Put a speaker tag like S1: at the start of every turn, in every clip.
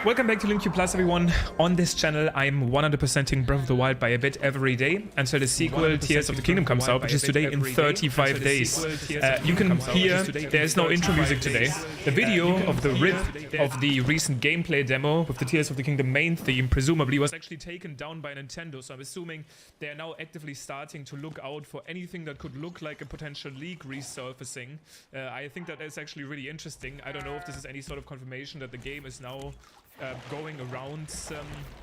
S1: Welcome back to LinQ Plus, everyone. On this channel, I'm 100%ing Breath of the Wild by a bit every day until the sequel Tears of the Kingdom comes out, which is today in 35 days. You can hear there's no intro music today. The video of the rip of the recent gameplay demo with the Tears of the Kingdom main theme presumably was actually taken down by Nintendo, so I'm assuming they are now actively starting to look out for anything that could look like a potential leak resurfacing. I think that is actually really interesting. I don't know if this is any sort of confirmation that the game is now going around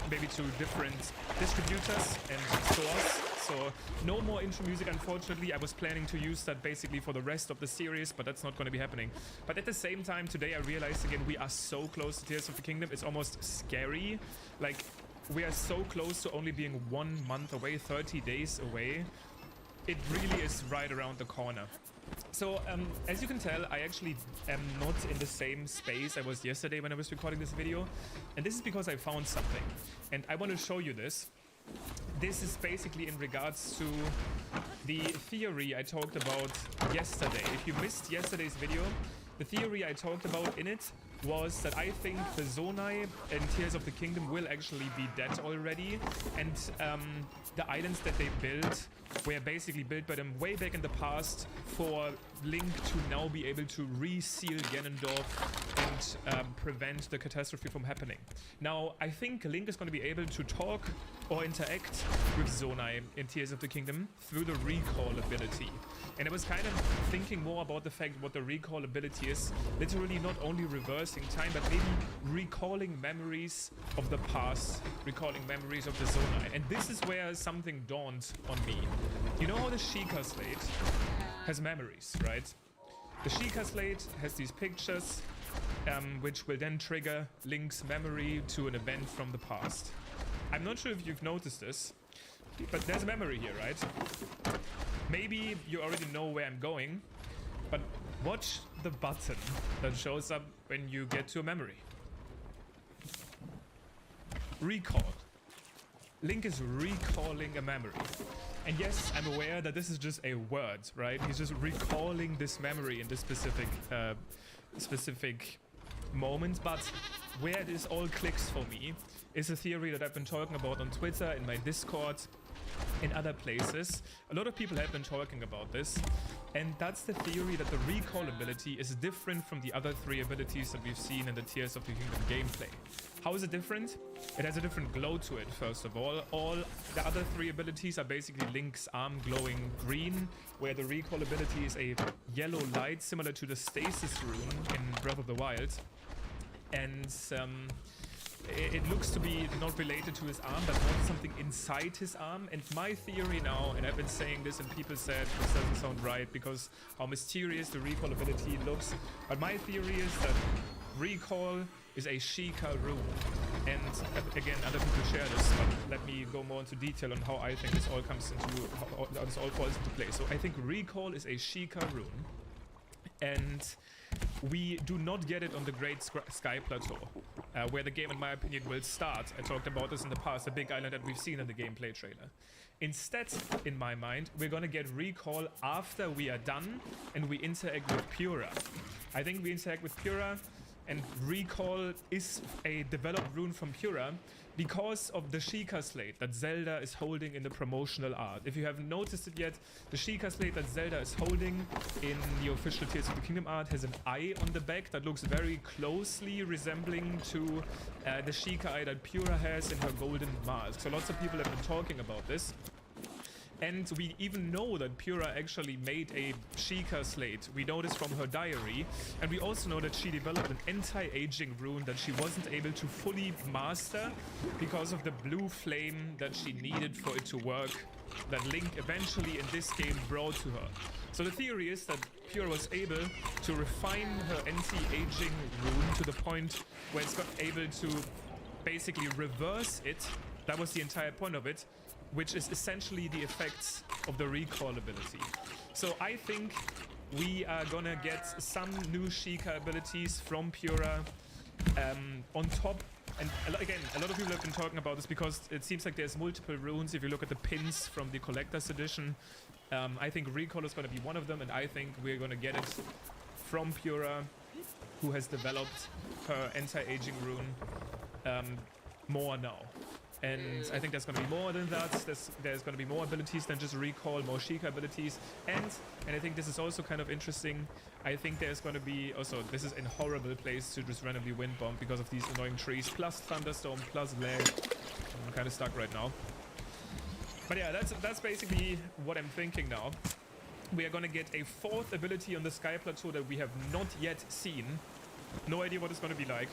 S1: maybe to different distributors and stores. So no more intro music, unfortunately. I was planning to use that basically for the rest of the series, but that's not going to be happening. But at the same time, today I realized again we are so close to Tears of the Kingdom. It's almost scary. Like, we are so close to only being 1 month away, 30 days away. It really is right around the corner. So, as you can tell, I actually am not in the same space I was yesterday when I was recording this video. And this is because I found something. And I want to show you this. This is basically in regards to the theory I talked about yesterday. If you missed yesterday's video, the theory I talked about in it was that I think the Zonai and Tears of the Kingdom will actually be dead already. And the islands that they built were basically built by them way back in the past for Link to now be able to reseal Ganondorf and prevent the catastrophe from happening. Now, I think Link is going to be able to talk or interact with Zonai in Tears of the Kingdom through the recall ability. And I was kind of thinking more about the fact what the recall ability is. Literally not only reversing time, but maybe recalling memories of the past, recalling memories of the Zonai. And this is where something dawned on me. You know how the Sheikah Slate has memories, right? The Sheikah Slate has these pictures, which will then trigger Link's memory to an event from the past. I'm not sure if you've noticed this, but there's a memory here, right? Maybe you already know where I'm going, but watch the button that shows up when you get to a memory. Recall. Link is recalling a memory. And yes, I'm aware that this is just a word, right? He's just recalling this memory in this specific moment, but where this all clicks for me is a theory that I've been talking about on Twitter, in my Discord, in other places. A lot of people have been talking about this, and that's the theory that the recall ability is different from the other three abilities that we've seen in the Tears of the Kingdom gameplay. How is it different? It has a different glow to it, first of all. All the other three abilities are basically Link's arm glowing green, where the recall ability is a yellow light, similar to the stasis rune in Breath of the Wild. And it looks to be not related to his arm, but more something inside his arm. And my theory now, and I've been saying this and people said this doesn't sound right because how mysterious the recall ability looks, but my theory is that recall is a Sheikah rune. And again, other people share this, but let me go more into detail on how I think this all comes into, how this all falls into place. So I think recall is a Sheikah rune, and we do not get it on the Great Sky Plateau, where the game, in my opinion, will start. I talked about this in the past, the big island that we've seen in the gameplay trailer. Instead, in my mind, we're gonna get recall after we are done and we interact with Pura. I think we interact with Pura, and recall is a developed rune from Pura because of the Sheikah Slate that Zelda is holding in the promotional art. If you haven't noticed it yet, the Sheikah Slate that Zelda is holding in the official Tears of the Kingdom art has an eye on the back that looks very closely resembling to the Sheikah eye that Pura has in her golden mask. So lots of people have been talking about this. And we even know that Pura actually made a Sheikah Slate. We know this from her diary. And we also know that she developed an anti-aging rune that she wasn't able to fully master because of the blue flame that she needed for it to work, that Link eventually in this game brought to her. So the theory is that Pura was able to refine her anti-aging rune to the point where it's got able to basically reverse it. That was the entire point of it, which is essentially the effects of the recall ability. So I think we are gonna get some new Sheikah abilities from Pura on top. And again, a lot of people have been talking about this because it seems like there's multiple runes. If you look at the pins from the Collector's Edition, I think recall is gonna be one of them, and I think we're gonna get it from Pura, who has developed her anti-aging rune more now. And I think there's going to be more than that. There's going to be more abilities than just recall, more Sheikah abilities. And I think this is also kind of interesting. I think there's going to be also, this is a horrible place to just randomly wind bomb because of these annoying trees, plus thunderstorm, plus lag. I'm kind of stuck right now. But yeah, that's basically what I'm thinking now. We are going to get a 4th ability on the Sky Plateau that we have not yet seen. No idea what it's going to be like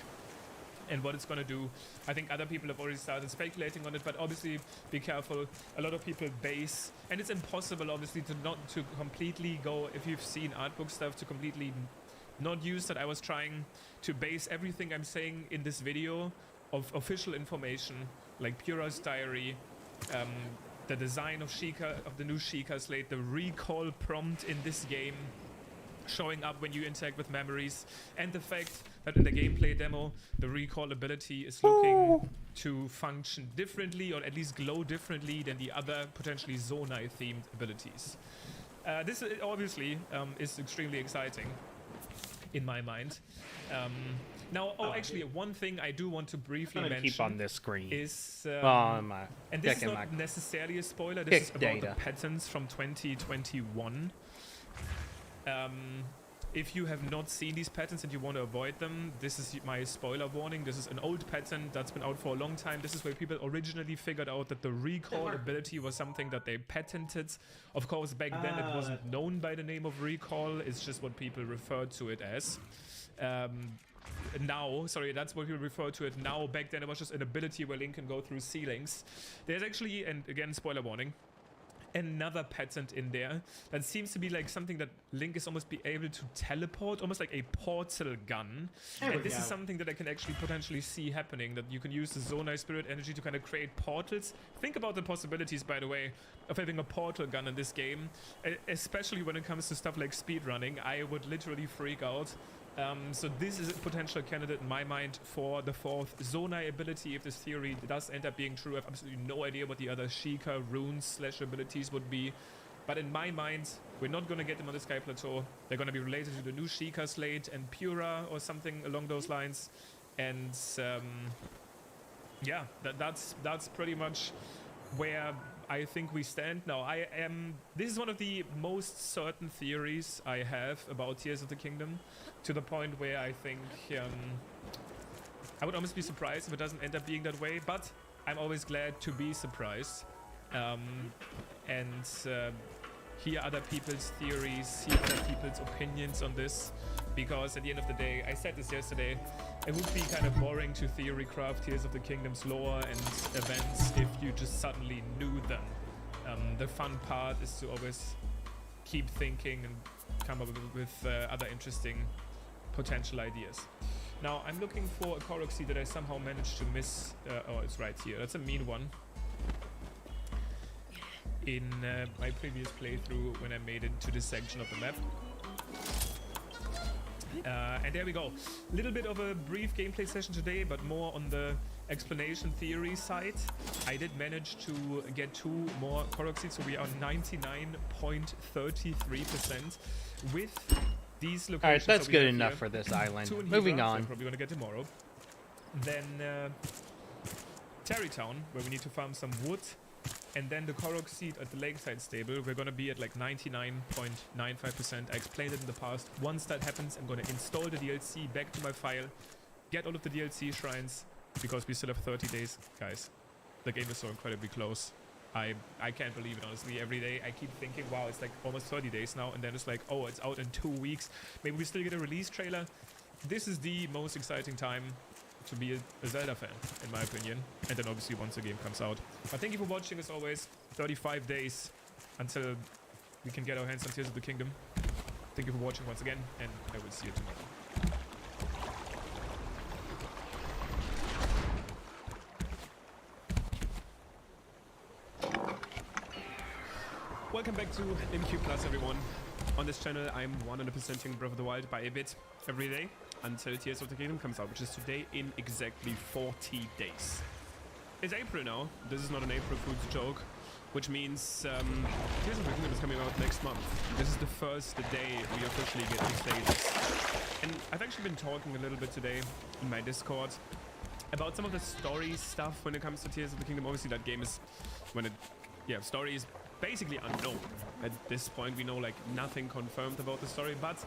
S1: and what it's going to do. I think other people have already started speculating on it, but obviously be careful. A lot of people base, and it's impossible obviously to completely go, if you've seen artbook stuff, to completely not use that. I was trying to base everything I'm saying in this video of official information, like Pura's diary, the design of Sheikah, of the new Sheikah slate, the recall prompt in this game showing up when you interact with memories, and the fact that in the gameplay demo the recall ability is looking to function differently, or at least glow differently than the other potentially Zonai themed abilities. This obviously is extremely exciting in my mind. Now, actually, one thing I do want to briefly mention
S2: keep on this screen
S1: is,
S2: and
S1: this is not necessarily a spoiler, this is about the patents from 2021. If you have not seen these patents and you want to avoid them, this is my spoiler warning. This is an old patent that's been out for a long time. This is where people originally figured out that the recall ability was something that they patented. Of course, back then it wasn't known by the name of recall. It's just what people referred to it as. Now, sorry, that's what people refer to it now. Back then it was just an ability where Link can go through ceilings. There's actually, and again, spoiler warning, another patent in there that seems to be like something that Link is almost be able to teleport, almost like a portal gun. And this is something that I can actually potentially see happening, that you can use the Zonai spirit energy to kind of create portals. Think about the possibilities, by the way, of having a portal gun in this game, especially when it comes to stuff like speedrunning. I would literally freak out. So this is a potential candidate in my mind for the 4th Zonai ability. If this theory does end up being true, I have absolutely no idea what the other Sheikah runes / abilities would be. But in my mind, we're not going to get them on the Sky Plateau. They're going to be related to the new Sheikah slate and Pura or something along those lines. And yeah, that's pretty much where I think we stand now. This is one of the most certain theories I have about Tears of the Kingdom, to the point where I think I would almost be surprised if it doesn't end up being that way, but I'm always glad to be surprised and hear other people's theories, hear other people's opinions on this, because at the end of the day, I said this yesterday, it would be kind of boring to theory craft Tears of the Kingdom's lore and events if you just suddenly knew them. The fun part is to always keep thinking and come up with other interesting potential ideas. Now, I'm looking for a Korok seed that I somehow managed to miss. Oh, it's right here. That's a mean one. In my previous playthrough, when I made it to this section of the map. And there we go. A little bit of a brief gameplay session today, but more on the explanation theory side. I did manage to get 2 more Korok seeds, so we are 99.33% with these locations.
S2: Alright, that's good enough for this island. Moving on.
S1: I'm probably going to get tomorrow. Then Tarrytown, where we need to farm some wood. And then the Korok seed at the Lakeside stable, we're going to be at like 99.95%. I explained it in the past. Once that happens, I'm going to install the DLC back to my file, get all of the DLC shrines, because we still have 30 days. Guys, the game is so incredibly close. I can't believe it, honestly. Every day I keep thinking, wow, it's like almost 30 days now, and then it's like, oh, it's out in 2 weeks. Maybe we still get a release trailer. This is the most exciting time to be a Zelda fan, in my opinion. And then obviously once the game comes out. But thank you for watching, as always. 35 days until we can get our hands on Tears of the Kingdom. Thank you for watching once again, and I will see you tomorrow. Welcome back to MQ Plus, everyone. On this channel, I'm 100%ing Breath of the Wild by a bit every day until Tears of the Kingdom comes out, which is today in exactly 40 days. It's April now. This is not an April Fool's joke, which means Tears of the Kingdom is coming out next month. This is the first day we officially get to say this. And I've actually been talking a little bit today in my Discord
S3: about some of the story stuff when it comes to Tears of the Kingdom. Obviously, that game is story is basically unknown at this point. We know like nothing confirmed about the story, but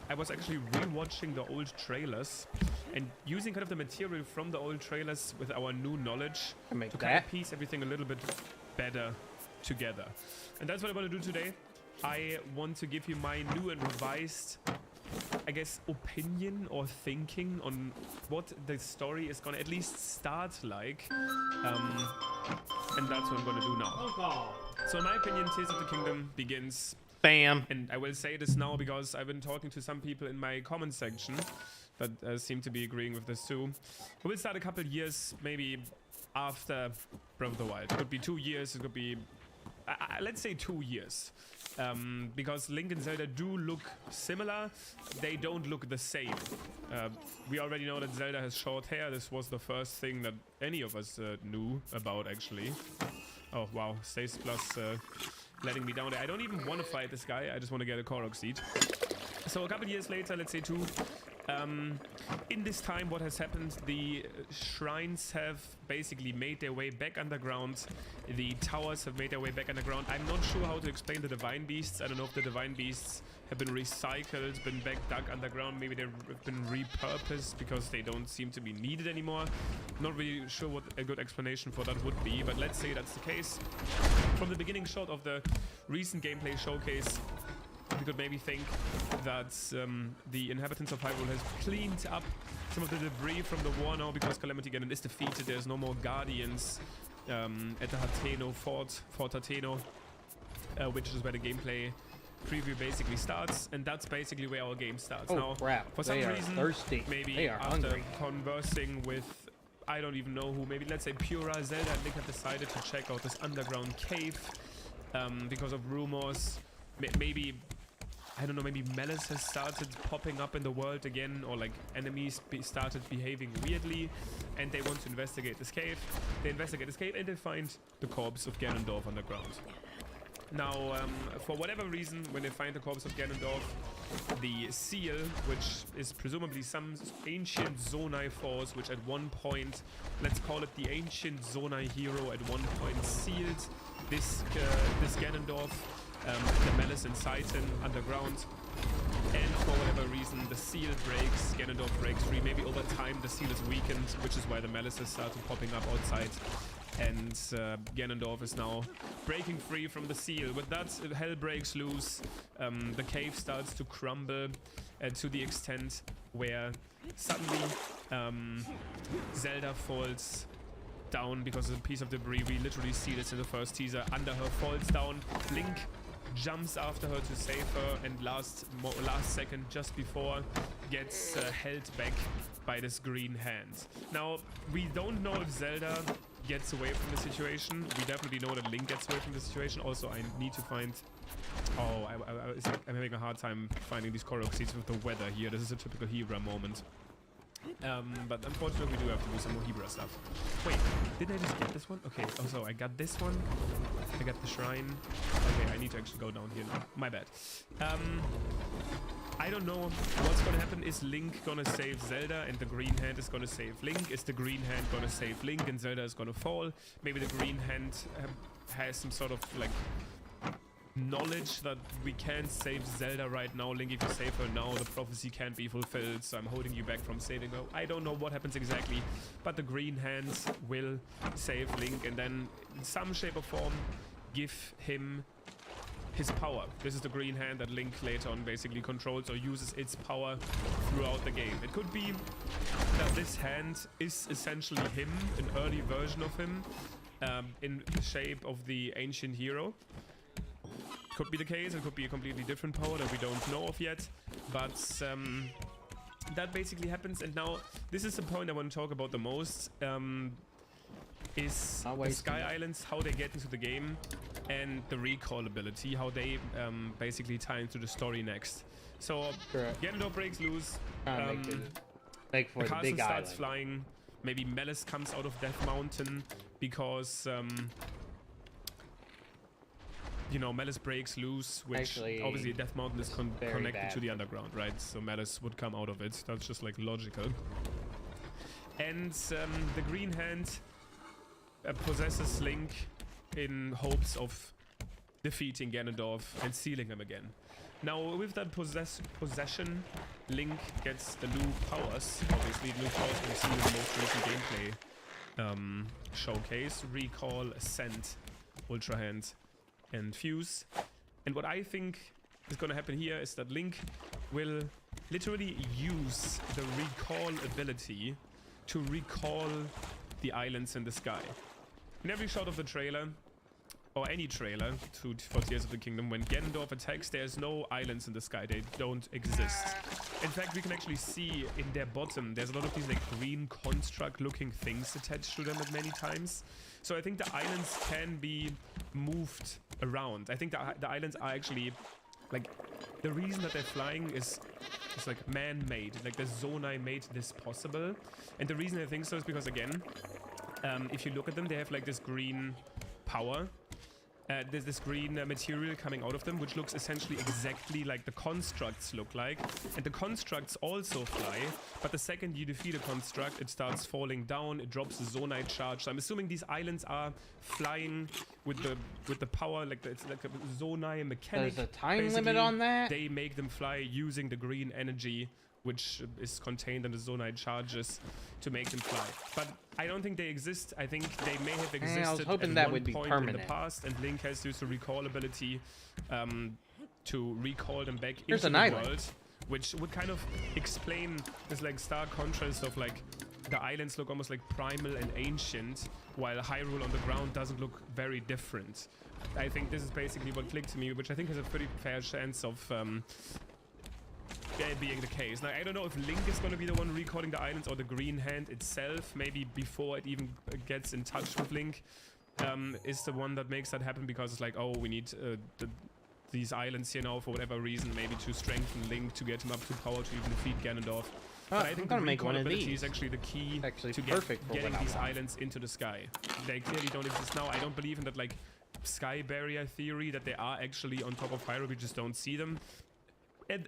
S3: I was actually rewatching the old trailers and using kind of the material from the old trailers with our new knowledge to kind of piece everything a little bit better together. And that's what I want to do today. I want to give you my new and revised, I guess, opinion or thinking on what the story is gonna at least start like. And that's what I'm gonna do now. So in my opinion, Tears of the Kingdom begins...
S2: Bam!
S3: And I will say this now because I've been talking to some people in my comment section that seem to be agreeing with this too. It will start a couple years, maybe after Breath of the Wild. It could be 2 years, it could be... let's say 2 years. Because Link and Zelda do look similar, they don't look the same. We already know that Zelda has short hair. This was the first thing that any of us knew about, actually. Oh wow, Stasis Plus letting me down there. I don't even want to fight this guy, I just want to get a Korok seed. So a couple years later, let's say 2, in this time, what has happened, the shrines have basically made their way back underground. The towers have made their way back underground. I'm not sure how to explain the Divine Beasts. I don't know if the Divine Beasts have been recycled, been back dug underground. Maybe they've been repurposed because they don't seem to be needed anymore. Not really sure what a good explanation for that would be, but let's say that's the case. From the beginning shot of the recent gameplay showcase, we could maybe think that the inhabitants of Hyrule has cleaned up some of the debris from the war now because Calamity Ganon is defeated. There's no more guardians at the Hateno Fort Hateno, which is where the gameplay preview basically starts, and that's basically where our game starts.
S2: Oh,
S3: now,
S2: crap.
S3: for some reason,
S2: thirsty.
S3: maybe after conversing with, I don't even know who, maybe let's say Pura, Zelda and Link have decided to check out this underground cave because of rumors. Maybe, I don't know, maybe Malice has started popping up in the world again, or like enemies started behaving weirdly, and they want to investigate this cave. They investigate this cave and they find the corpse of Ganondorf underground. Now, for whatever reason, when they find the corpse of Ganondorf, the seal, which is presumably some ancient Zonai force, which at one point, let's call it the ancient Zonai hero, at one point sealed this Ganondorf, the Malice inside him underground, and for whatever reason the seal breaks, Ganondorf breaks free. Maybe over time the seal is weakened, which is why the Malices started popping up outside, and Ganondorf is now breaking free from the seal. With that, hell breaks loose, the cave starts to crumble to the extent where suddenly Zelda falls down because of a piece of debris. We literally see this in the first teaser. Under her, falls down. Link jumps after her to save her, and last second, just before, gets held back by this green hand. Now, we don't know if Zelda gets away from the situation. We definitely know that Link gets away from the situation. Also, I need to find... Oh, I'm having a hard time finding these Korok seeds with the weather here. This is a typical Hebra moment. But unfortunately we do have to do some more Hebra stuff. Wait, didn't I just get this one? Okay, also I got this one. I got the shrine. Okay, I need to actually go down here now. My bad. I don't know what's gonna happen. Is Link gonna save Zelda and the green hand is gonna save Link? Is the green hand gonna save Link and Zelda is gonna fall? Maybe the green hand has some sort of like knowledge that we can't save Zelda right now. Link, if you save her now, the prophecy can't be fulfilled, so I'm holding you back from saving her. I don't know what happens exactly, but the green hands will save Link and then in some shape or form give him his power. This is the green hand that Link later on basically controls or uses its power throughout the game. It could be that this hand is essentially him, an early version of him, in the shape of the ancient hero. Could be the case. It could be a completely different power that we don't know of yet, but that basically happens. And now this is the point I want to talk about the most, is the Sky Islands, how they get into the game, and the recall ability, how they basically tie into the story next. So Ganondorf breaks loose,
S2: the
S3: castle starts flying, maybe Malice comes out of Death Mountain because you know, Malice breaks loose, which obviously Death Mountain is connected to the underground, right? So Malice would come out of it. That's just like logical. And the Green Hand possesses Link in hopes of defeating Ganondorf and sealing him again. Now, with that possession, Link gets the new powers. Obviously, the new powers we've seen in the most recent gameplay showcase. Recall, Ascent, Ultra Hand, and Fuse. And what I think is going to happen here is that Link will literally use the Recall ability to recall the islands in the sky. In every shot of the trailer, or any trailer for Tears of the Kingdom, when Ganondorf attacks, there's no islands in the sky. They don't exist. In fact, we can actually see in their bottom, there's a lot of these like green construct-looking things attached to them at many times. So I think the islands can be moved around. I think the islands are actually, like, the reason that they're flying is like man-made. Like the Zonai made this possible. And the reason I think so is because, again, if you look at them, they have like this green power. There's this green material coming out of them, which looks essentially exactly like the constructs look like. And the constructs also fly, but the second you defeat a construct, it starts falling down, it drops the Zonite charge. So I'm assuming these islands are flying with the power, like it's like a Zonai mechanic.
S2: There's a time
S3: Basically,
S2: limit on that?
S3: They make them fly using the green energy, which is contained in the Zonite charges, to make them fly. But I don't think they exist. I think they may have existed
S2: I was hoping
S3: at
S2: that
S3: one
S2: would be
S3: point
S2: permanent.
S3: in the past, and Link has used the recall ability to recall them back
S2: Here's
S3: into
S2: an
S3: the
S2: island.
S3: world, which would kind of explain this like stark contrast of like the islands look almost like primal and ancient, while Hyrule on the ground doesn't look very different. I think this is basically what clicked to me, which I think has a pretty fair chance of being the case. Now, I don't know if Link is going to be the one recalling the islands or the Green Hand itself, maybe before it even gets in touch with Link, is the one that makes that happen, because it's like, oh, we need these islands here now for whatever reason, maybe to strengthen Link, to get him up to power to even defeat Ganondorf. But I think the recall ability is actually the key to getting these islands into the sky. They clearly don't exist now. I don't believe in that like sky barrier theory that they are actually on top of Hyrule, we just don't see them.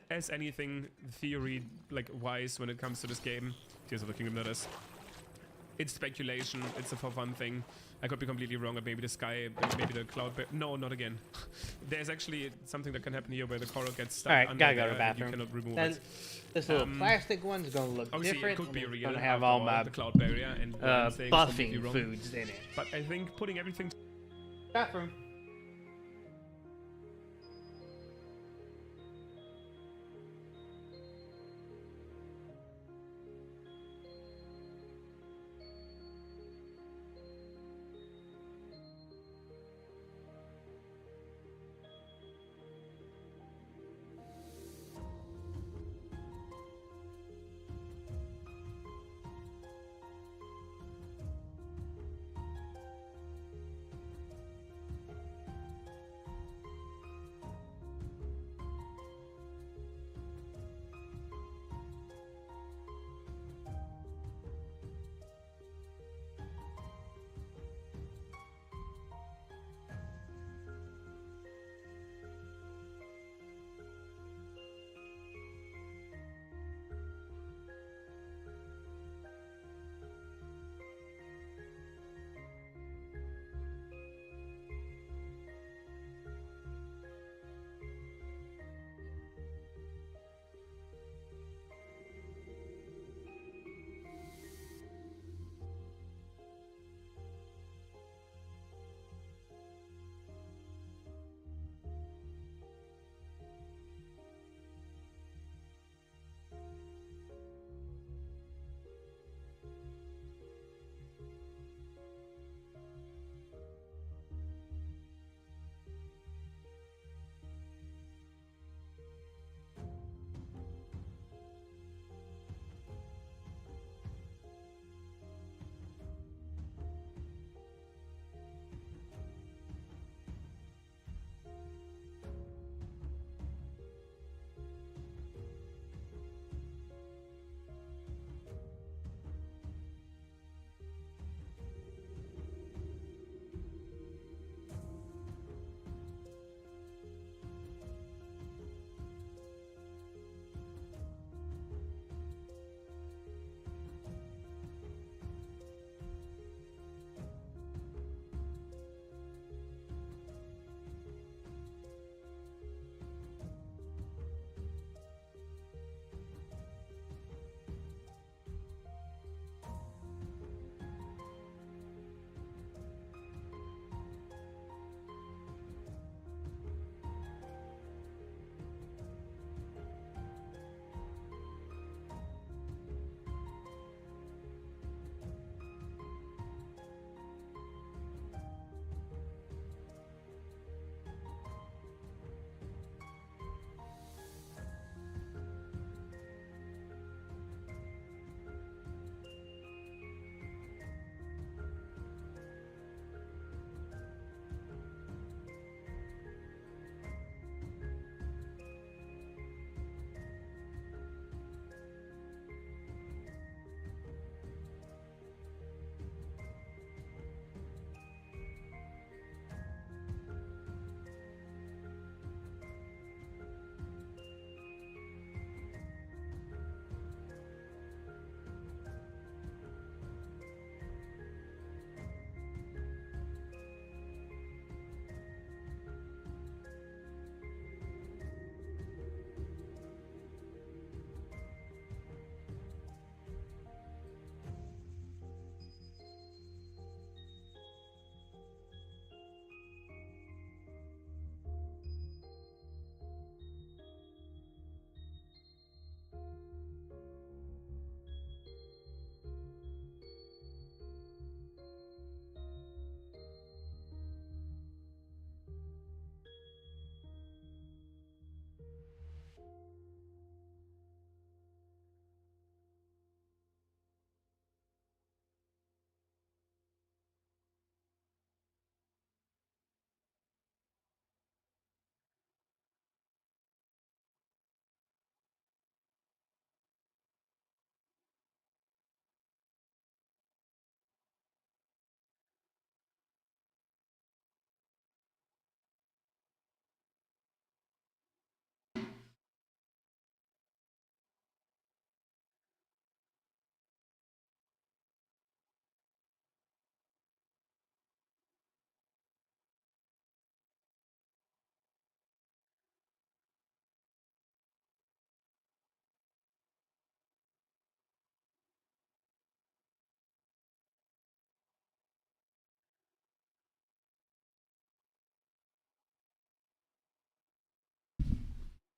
S3: As anything theory like wise when it comes to this game, Tears of the Kingdom, that is, it's speculation. It's a for fun thing. I could be completely wrong, but maybe the sky, maybe the cloud. No, not again. There's actually something that can happen here where the coral gets stuck.
S2: All right,
S3: under
S2: gotta go to
S3: there
S2: the bathroom.
S3: and you cannot remove
S2: Then
S3: it.
S2: this little plastic one's gonna look
S3: Obviously,
S2: different.
S3: it could be
S2: and it's
S3: real.
S2: gonna have
S3: after
S2: all my
S3: the cloud barrier and what I'm saying is completely
S2: buffing
S3: wrong.
S2: foods in it.
S3: But I think putting everything.
S2: Bathroom.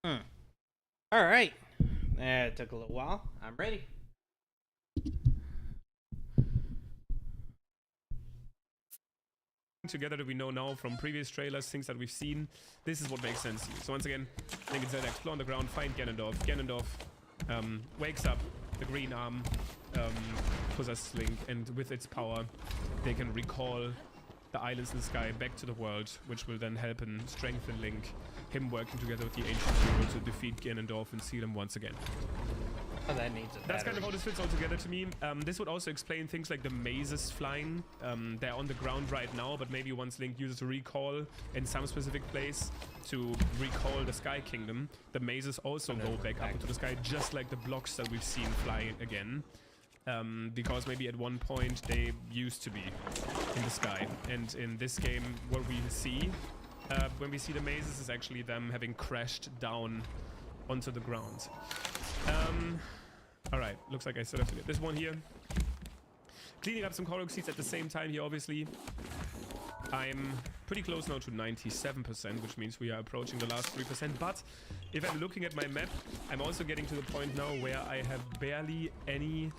S2: All right. It took a little while. I'm ready.
S3: Together that we know now from previous trailers, things that we've seen, this is what makes sense to you. So once again, Link and Zelda explore on the ground, find Ganondorf. Ganondorf wakes up the green arm, possesses Link, and with its power, they can recall the islands in the sky back to the world, which will then help and strengthen Link, him working together with the ancient hero to defeat Ganondorf and seal him once again.
S2: Oh, that needs a
S3: That's kind of
S2: battery.
S3: how this fits all together to me. This would also explain things like the mazes flying. They're on the ground right now, but maybe once Link uses a recall in some specific place to recall the Sky Kingdom, the mazes also go back up into the sky, just like the blocks that we've seen flying again. Because maybe at one point they used to be in the sky. And in this game, what we see when we see the mazes is actually them having crashed down onto the ground. Alright, looks like I still have to get this one here. Cleaning up some Korok seeds at the same time here, obviously. I'm pretty close now to 97%, which means we are approaching the last 3%. But if I'm looking at my map, I'm also getting to the point now where I have barely any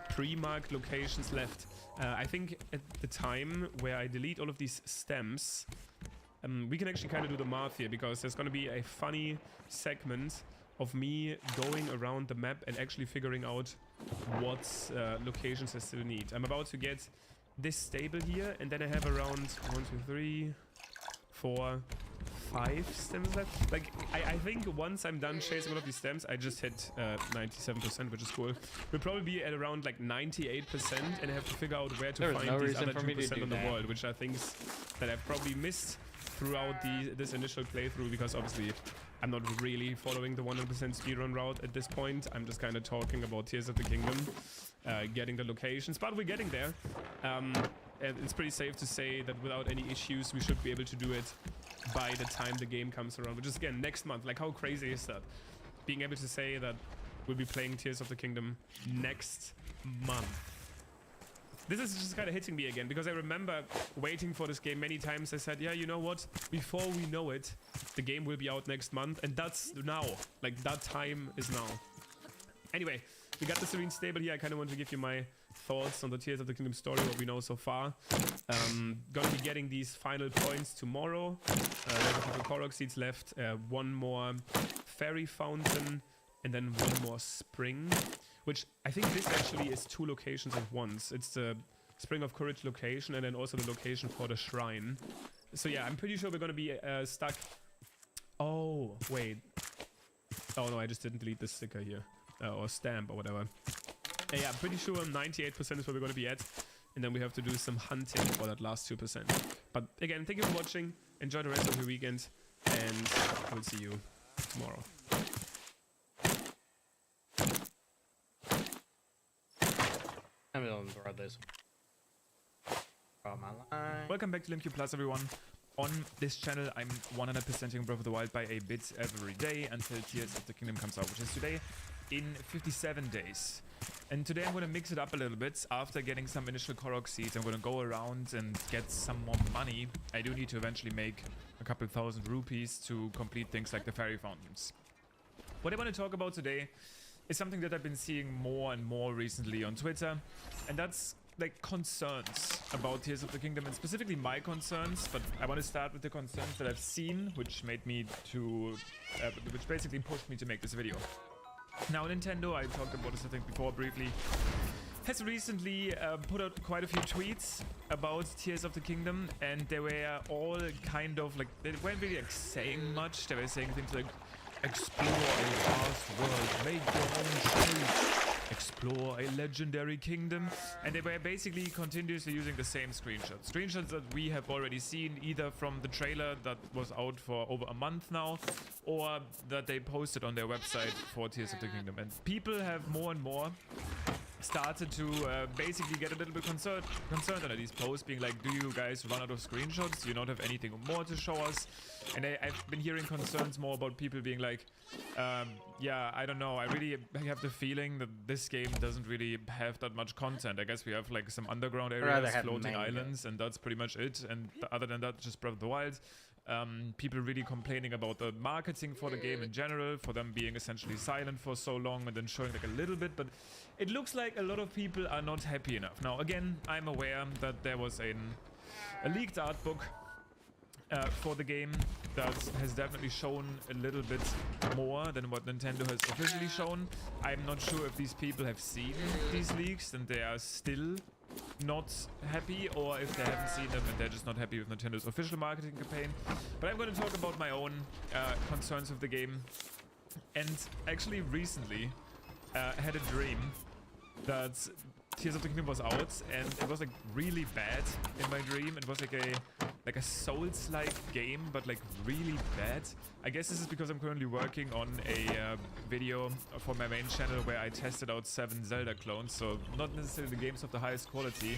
S3: pre-marked locations left. I think at the time where I delete all of these stems, we can actually kind of do the math here, because there's going to be a funny segment of me going around the map and actually figuring out what locations I still need. I'm about to get this stable here, and then I have around 1, 2, 3, 4, 5 stems left. Like, I think once I'm done chasing all of these stems, I just hit 97%, which is cool. We'll probably be at around like 98%, and I have to figure out where to find these other 2% on the world, which are things that I've probably missed throughout this initial playthrough, because obviously I'm not really following the 100% speedrun route at this point. I'm just kind of talking about Tears of the Kingdom, getting the locations, but we're getting there. And it's pretty safe to say that without any issues, we should be able to do it by the time the game comes around, which is again next month. Like, how crazy is that? Being able to say that we'll be playing Tears of the Kingdom next month. This is just kind of hitting me again, because I remember waiting for this game many times. I said, yeah, you know what? Before we know it, the game will be out next month, and that's now. Like, that time is now. Anyway, we got the Serene Stable here. I kind of want to give you my thoughts on the Tears of the Kingdom story, what we know so far. Gonna be getting these final points tomorrow. There's a couple Korok seeds left, one more fairy fountain, and then one more spring. Which I think this actually is 2 locations at once. It's the Spring of Courage location, and then also the location for the shrine. So yeah, I'm pretty sure we're gonna be stuck. Oh, wait. Oh no, I just didn't delete this sticker here. Or stamp or whatever. Yeah, I'm pretty sure 98% is where we're gonna be at. And then we have to do some hunting for that last 2%. But again, thank you for watching. Enjoy the rest of your weekend. And I will see you tomorrow.
S2: I'm gonna throw this. Draw my line.
S4: Welcome back to LinkU Plus, everyone. On this channel, I'm 100%ing Breath of the Wild by a bit every day until Tears of the Kingdom comes out, which is today in 57 days. And today I'm going to mix it up a little bit. After getting some initial Korok seeds, I'm going to go around and get some more money. I do need to eventually make a couple thousand rupees to complete things like the fairy fountains. What I want to talk about today is something that I've been seeing more and more recently on Twitter, and that's like concerns about Tears of the Kingdom, and specifically my concerns. But I want to start with the concerns that I've seen, which made me to, which basically pushed me to make this video. Now, Nintendo, I talked about this I think before briefly, has recently put out quite a few tweets about Tears of the Kingdom, and they were all kind of like, they weren't really like saying much. They were saying things like, explore a vast world, make your own shape, explore a legendary kingdom. And they were basically continuously using the same screenshots. Screenshots that we have already seen either from the trailer that was out for over a month now, or that they posted on their website for Tears of the Kingdom. And people have more and more started to basically get a little bit concerned under these posts, being like, do you guys run out of screenshots? Do you not have anything more to show us? And I've been hearing concerns more about people being like, yeah, I don't know, I really have the feeling that this game doesn't really have that much content. I guess we have like some underground areas, floating islands, and that's pretty much it. And other than that, just Breath of the Wild. People really complaining about the marketing for the game in general, for them being essentially silent for so long and then showing like a little bit, but it looks like a lot of people are not happy enough. Now again, I'm aware that there was a leaked art book for the game that has definitely shown a little bit more than what Nintendo has officially shown. I'm not sure if these people have seen these leaks and they are still not happy, or if they haven't seen them and they're just not happy with Nintendo's official marketing campaign. But I'm going to talk about my own concerns with the game. And actually recently had a dream that Tears of the Kingdom was out, and it was like really bad in my dream. It was like a Souls-like game, but like really bad. I guess this is because I'm currently working on a video for my main channel where I tested out 7 Zelda clones, so not necessarily the games of the highest quality.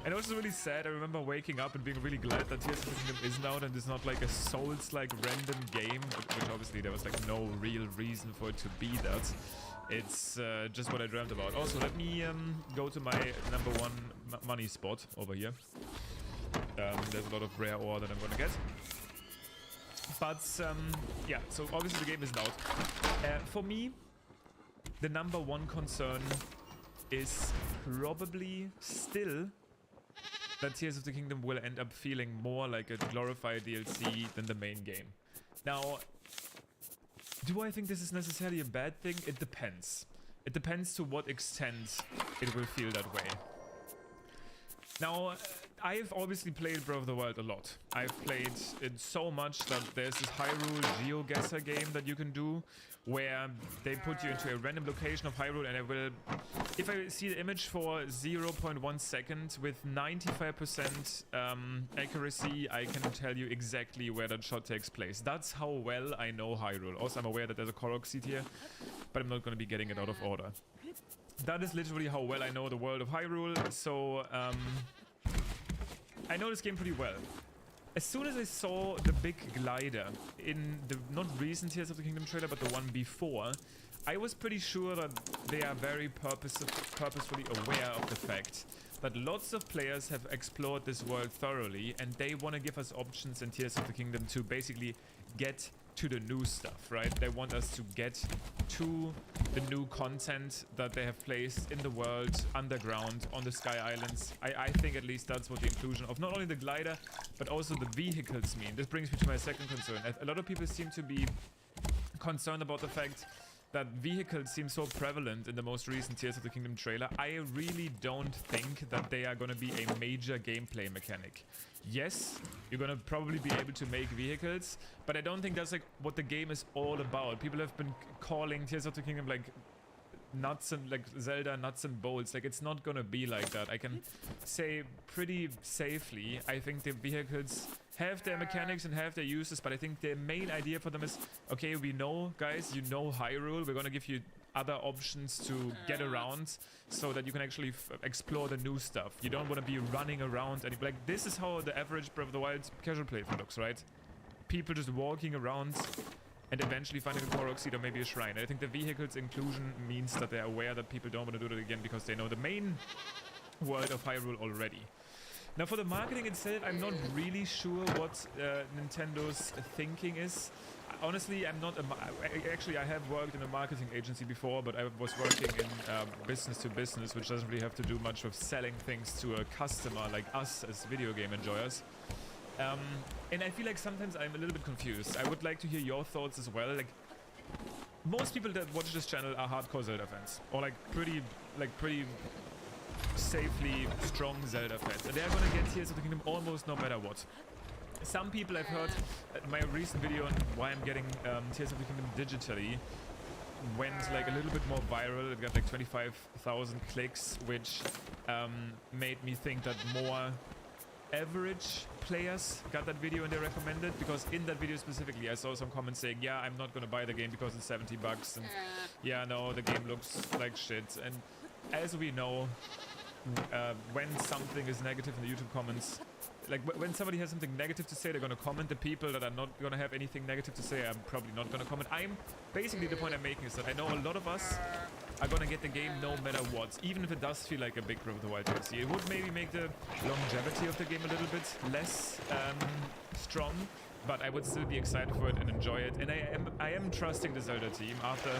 S4: And it was really sad. I remember waking up and being really glad that Tears of the Kingdom is out and it's not like a Souls-like random game, which obviously there was like no real reason for it to be that. It's just what I dreamt about. Also, let me go to my #1 money spot over here. There's a lot of rare ore that I'm gonna get. But yeah, so obviously the game isn't out. For me, the #1 concern is probably still that Tears of the Kingdom will end up feeling more like a glorified DLC than the main game. Now, do I think this is necessarily a bad thing? It depends. It depends to what extent it will feel that way. Now, I've obviously played Breath of the Wild a lot. I've played it so much that there's this Hyrule GeoGuessr game that you can do, where they put you into a random location of Hyrule, and I will, if I see the image for 0.1 second with 95% accuracy, I can tell you exactly where that shot takes place. That's how well I know Hyrule. Also, I'm aware that there's a Korok seed here, but I'm not going to be getting it out of order. That is literally how well I know the world of Hyrule, so I know this game pretty well. As soon as I saw the big glider in the not recent Tears of the Kingdom trailer, but the one before, I was pretty sure that they are very purposefully aware of the fact that lots of players have explored this world thoroughly, and they want to give us options in Tears of the Kingdom to basically get to the new stuff, right? They want us to get to the new content that they have placed in the world, underground, on the Sky Islands. I think at least that's what the inclusion of not only the glider, but also the vehicles mean. This brings me to my second concern. A lot of people seem to be concerned about the fact that vehicles seem so prevalent in the most recent Tears of the Kingdom trailer. I really don't think that they are going to be a major gameplay mechanic. Yes, you're going to probably be able to make vehicles, but I don't think that's like what the game is all about. People have been calling Tears of the Kingdom like nuts and like Zelda nuts and bolts. Like, it's not going to be like that. I can say pretty safely, I think the vehicles have their mechanics and have their uses, but I think the main idea for them is, okay, we know, guys, you know Hyrule, we're gonna give you other options to get around so that you can actually explore the new stuff. You don't want to be running around and like, this is how the average Breath of the Wild casual playthrough looks, right? People just walking around and eventually finding a Korok seed or maybe a shrine. I think the vehicles inclusion means that they're aware that people don't want to do that again because they know the main world of Hyrule already. Now, for the marketing itself, I'm not really sure what Nintendo's thinking is. Honestly, I'm not actually, I have worked in a marketing agency before, but I was working in business to business, which doesn't really have to do much with selling things to a customer like us as video game enjoyers. And I feel like sometimes I'm a little bit confused. I would like to hear your thoughts as well. Like, most people that watch this channel are hardcore Zelda fans, or like pretty safely strong Zelda fans, and they're gonna get Tears of the Kingdom almost no matter what. Some people I've heard, my recent video on why I'm getting Tears of the Kingdom digitally went like a little bit more viral. It got like 25,000 clicks, which made me think that more average players got that video and they recommended, because in that video specifically I saw some comments saying, yeah, I'm not gonna buy the game because it's $70 and yeah, no, the game looks like shit. And as we know, when something is negative in the YouTube comments, like when somebody has something negative to say, they're gonna comment. The people that are not gonna have anything negative to say, I'm probably not gonna comment. Basically the point I'm making is that I know a lot of us are gonna get the game no matter what, even if it does feel like a big Breath of the Wild DLC. It would maybe make the longevity of the game a little bit less strong, but I would still be excited for it and enjoy it. And I am trusting the Zelda team after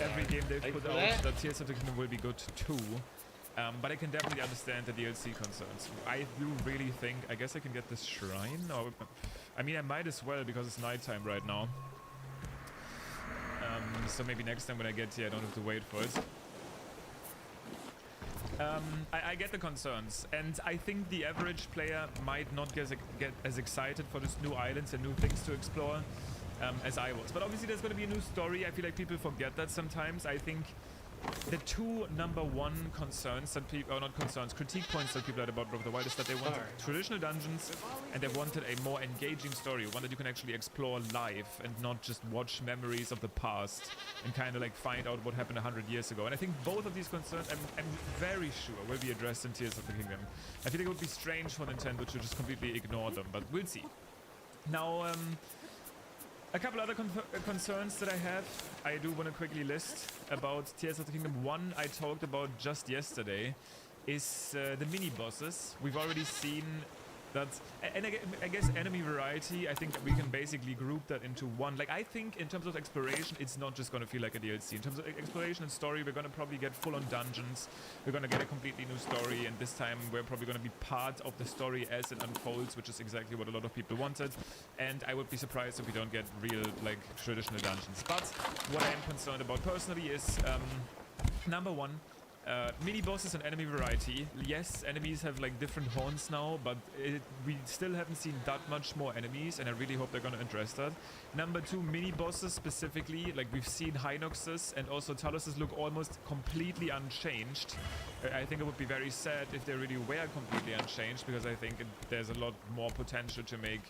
S4: every game they've
S2: Thanks
S4: put
S2: for
S4: out
S2: that.
S4: that Tears of the Kingdom will be good too. But I can definitely understand the DLC concerns. I do really think, I guess I can get this shrine, or I mean I might as well because it's nighttime right now. So maybe next time when I get here I don't have to wait for it. I get the concerns, and I think the average player might not get as excited for just new islands and new things to explore as I was. But obviously there's going to be a new story. I feel like people forget that sometimes. I think the two #1 concerns that people, or not concerns, critique points that people had about Breath of the Wild is that they wanted traditional dungeons and they wanted a more engaging story, one that you can actually explore live and not just watch memories of the past and kind of like find out what happened 100 years ago. And I think both of these concerns, I'm very sure, will be addressed in Tears of the Kingdom. I think it would be strange for Nintendo to just completely ignore them, but we'll see. Now, a couple other concerns that I have, I do want to quickly list about Tears of the Kingdom. One I talked about just yesterday is the mini-bosses. We've already seen that, and I guess enemy variety, I think we can basically group that into one. Like, I think in terms of exploration, it's not just going to feel like a DLC. In terms of exploration and story, we're going to probably get full-on dungeons. We're going to get a completely new story, and this time we're probably going to be part of the story as it unfolds, which is exactly what a lot of people wanted. And I would be surprised if we don't get real, like, traditional dungeons. But what I am concerned about personally is, #1, mini bosses and enemy variety. Yes, enemies have like different horns now, but we still haven't seen that much more enemies, and I really hope they're gonna address that. #2, mini bosses specifically, like we've seen Hinoxes and also Taluses look almost completely unchanged. I think it would be very sad if they really were completely unchanged, because I think there's a lot more potential to make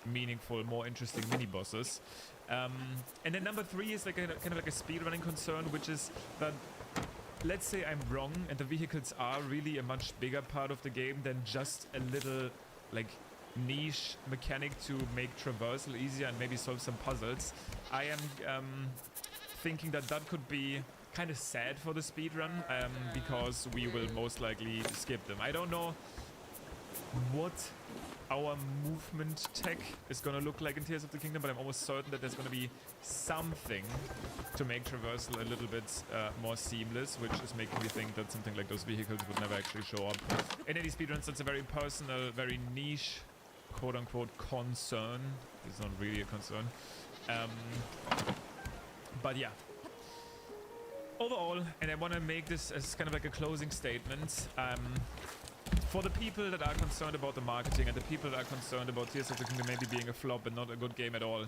S4: meaningful, more interesting mini bosses. And then #3 is like kind of like a speedrunning concern, which is that, let's say I'm wrong and the vehicles are really a much bigger part of the game than just a little like niche mechanic to make traversal easier and maybe solve some puzzles. I am thinking that that could be kind of sad for the speedrun, because we will most likely skip them. I don't know what our movement tech is gonna look like in Tears of the Kingdom, but I'm almost certain that there's gonna be something to make traversal a little bit more seamless, which is making me think that something like those vehicles would never actually show up. In any speedruns, that's a very personal, very niche, quote-unquote, concern. It's not really a concern. But yeah. Overall, and I want to make this as kind of like a closing statement, for the people that are concerned about the marketing and the people that are concerned about Tears of the Kingdom maybe being a flop and not a good game at all,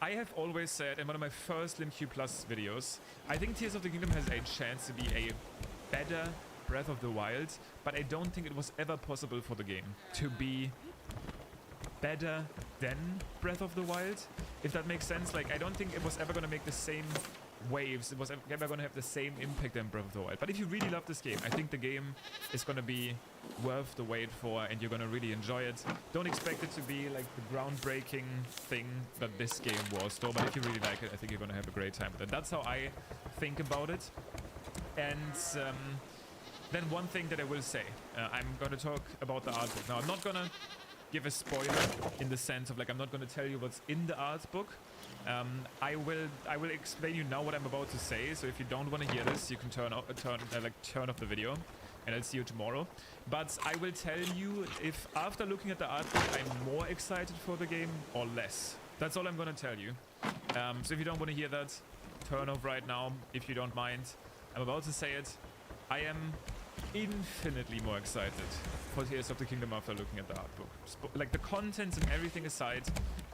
S4: I have always said in one of my first LinQ Plus videos, I think Tears of the Kingdom has a chance to be a better Breath of the Wild, but I don't think it was ever possible for the game to be better than Breath of the Wild, if that makes sense. Like, I don't think it was ever going to make the same waves, it was ever going to have the same impact than Breath of the Wild. But if you really love this game, I think the game is going to be worth the wait for, and you're going to really enjoy it. Don't expect it to be like the groundbreaking thing that this game was, though, but if you really like it, I think you're going to have a great time with it. That's how I think about it. And then one thing that I will say, I'm going to talk about the art book. Now, I'm not going to give a spoiler in the sense of like I'm not going to tell you what's in the art book. I will explain you now what I'm about to say. So if you don't want to hear this, you can turn off the video, and I'll see you tomorrow. But I will tell you if after looking at the art book I'm more excited for the game or less. That's all I'm going to tell you. So if you don't want to hear that, turn off right now if you don't mind. I'm about to say it. I am infinitely more excited for Tears of the Kingdom after looking at the art book. Like the contents and everything aside,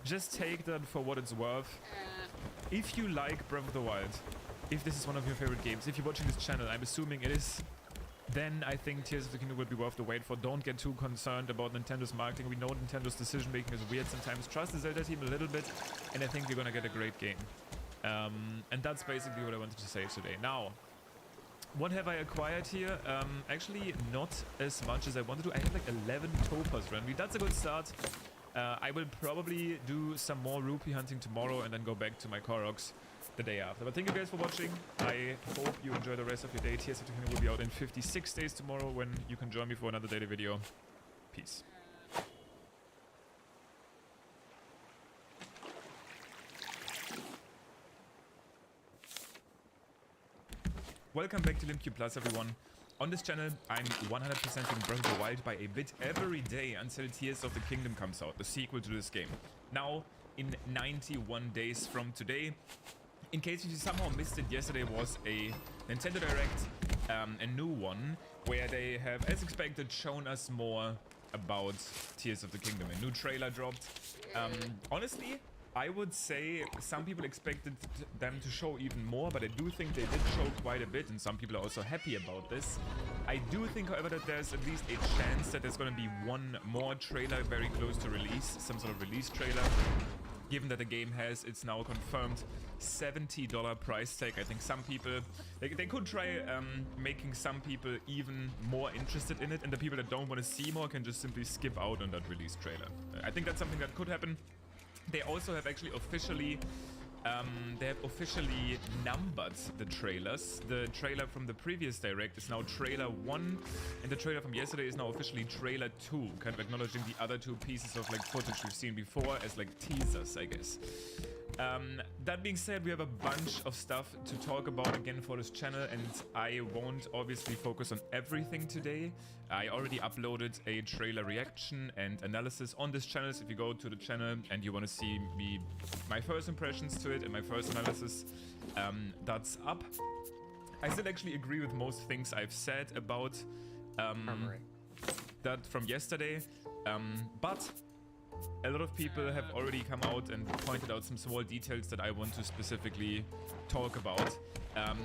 S4: just take that for what it's worth. If you like Breath of the Wild, if this is one of your favorite games, if you're watching this channel, I'm assuming it is, then I think Tears of the Kingdom would be worth the wait for. Don't get too concerned about Nintendo's marketing. We know Nintendo's decision making is weird sometimes. Trust the Zelda team a little bit, and I think you're gonna get a great game. And that's basically what I wanted to say today. Now, what have I acquired here? Actually, not as much as I wanted to. I have like 11 topaz randomly. That's a good start. I will probably do some more rupee hunting tomorrow and then go back to my Koroks the day after. But thank you guys for watching. I hope you enjoy the rest of your day. Tears of the Kingdom will be out in 56 days tomorrow, when you can join me for another daily video. Peace. Welcome back to LinkU Plus, everyone. On this channel, I'm 100%ing Breath of the Wild by a bit every day until Tears of the Kingdom comes out, the sequel to this game. Now, in 91 days from today, in case you somehow missed it, yesterday was a Nintendo Direct, a new one, where they have, as expected, shown us more about Tears of the Kingdom. A new trailer dropped. Honestly, I would say some people expected them to show even more, but I do think they did show quite a bit, and some people are also happy about this. I do think, however, that there's at least a chance that there's going to be one more trailer very close to release, some sort of release trailer. Given that the game has its now confirmed $70 price tag, I think some people, they could try making some people even more interested in it, and the people that don't want to see more can just simply skip out on that release trailer. I think that's something that could happen. They also have actually officially, numbered the trailers. The trailer from the previous Direct is now trailer 1, and the trailer from yesterday is now officially trailer 2, kind of acknowledging the other 2 pieces of like footage we've seen before as like teasers, I guess. That being said, we have a bunch of stuff to talk about again for this channel, and I won't obviously focus on everything today. I already uploaded a trailer reaction and analysis on this channel, so if you go to the channel and you want to see my first impressions to it and my first analysis, that's up. I still actually agree with most things I've said about that from yesterday, but a lot of people have already come out and pointed out some small details that I want to specifically talk about.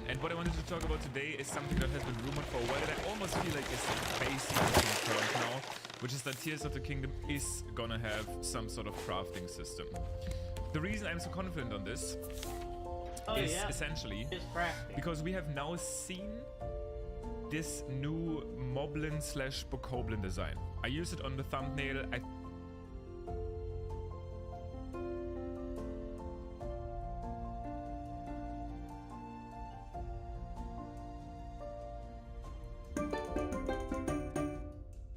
S4: And what I wanted to talk about today is something that has been rumored for a while that I almost feel like is basically confirmed now, which is that Tears of the Kingdom is gonna have some sort of crafting system. The reason I'm so confident on this is essentially because we have now seen this new Moblin / Bokoblin design. I used it on the thumbnail.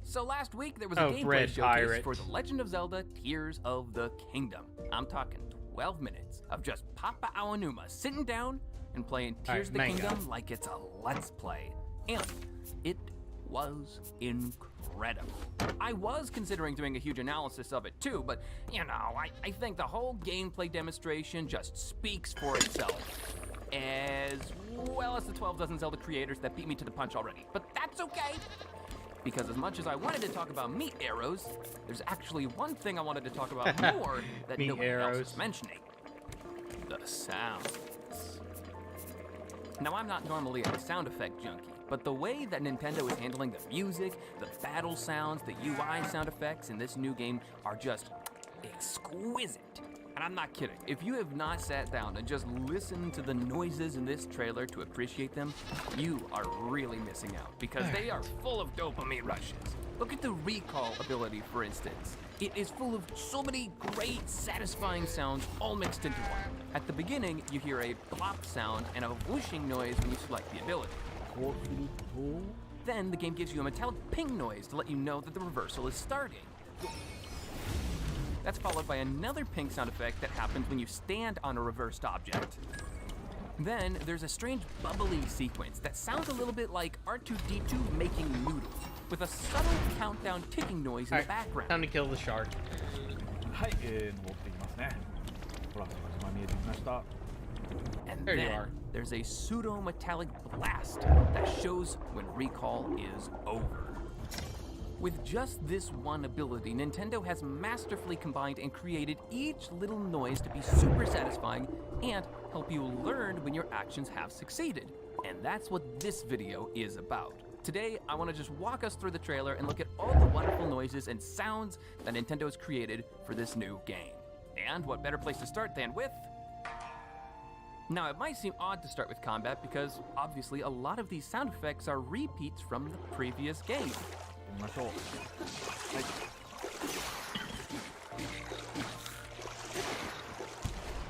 S5: So last week there was a gameplay showcase for The Legend of Zelda Tears of the Kingdom. I'm talking 12 minutes of just Papa Aonuma sitting down and playing Tears of the Kingdom like it's a Let's Play. And it was incredible. I was considering doing a huge analysis of it too, but you know, I think the whole gameplay demonstration just speaks for itself. As well as the 12 dozen Zelda creators that beat me to the punch already. But that's okay, because as much as I wanted to talk about meat arrows, there's actually one thing I wanted to talk about more that nobody else is mentioning. The sounds. Now, I'm not normally a sound effect junkie, but the way that Nintendo is handling the music, the battle sounds, the UI sound effects in this new game are just exquisite. And I'm not kidding. If you have not sat down and just listened to the noises in this trailer to appreciate them, you are really missing out, because they are full of dopamine rushes. Look at the recall ability, for instance. It is full of so many great, satisfying sounds all mixed into one. At the beginning, you hear a plop sound and a whooshing noise when you select the ability. Then the game gives you a metallic ping noise to let you know that the reversal is starting. That's followed by another ping sound effect that happens when you stand on a reversed object. Then there's a strange bubbly sequence that sounds a little bit like R2-D2 making noodles, with a subtle countdown ticking noise in the background.
S2: Time to kill the shark.
S5: And
S2: there
S5: then
S2: you are.
S5: There's a pseudo-metallic blast that shows when recall is over. With just this one ability, Nintendo has masterfully combined and created each little noise to be super satisfying and help you learn when your actions have succeeded. And that's what this video is about. Today, I want to just walk us through the trailer and look at all the wonderful noises and sounds that Nintendo has created for this new game. And what better place to start than with... Now, it might seem odd to start with combat because, obviously, a lot of these sound effects are repeats from the previous game.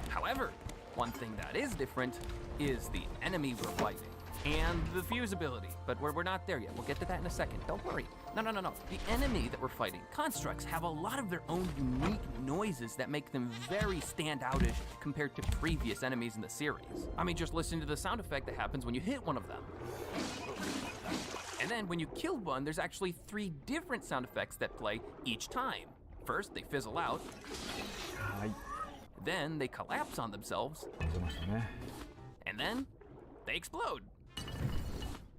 S5: However, one thing that is different is the enemy we're fighting. and the fuse ability. But we're not there yet. We'll get to that in a second. Don't worry. No. The enemy that we're fighting, Constructs, have a lot of their own unique noises that make them very standoutish compared to previous enemies in the series. I mean, just listen to the sound effect that happens when you hit one of them. And then when you kill one, there's actually 3 different sound effects that play each time. First, they fizzle out. Then they collapse on themselves. And then they explode.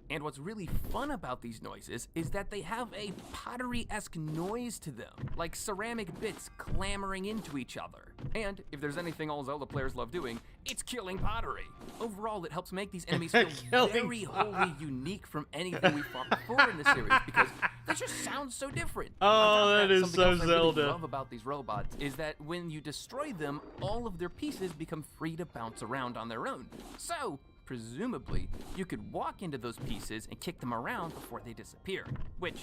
S5: And what's really fun about these noises is that they have a pottery-esque noise to them, like ceramic bits clamoring into each other. And if there's anything all Zelda players love doing, it's killing pottery. Overall, it helps make these enemies feel very wholly unique from anything we fought before in the series, because they just sound so different.
S2: Oh, that is so Zelda.
S5: What I really love about these robots is that when you destroy them, all of their pieces become free to bounce around on their own. So, presumably, you could walk into those pieces and kick them around before they disappear. Which,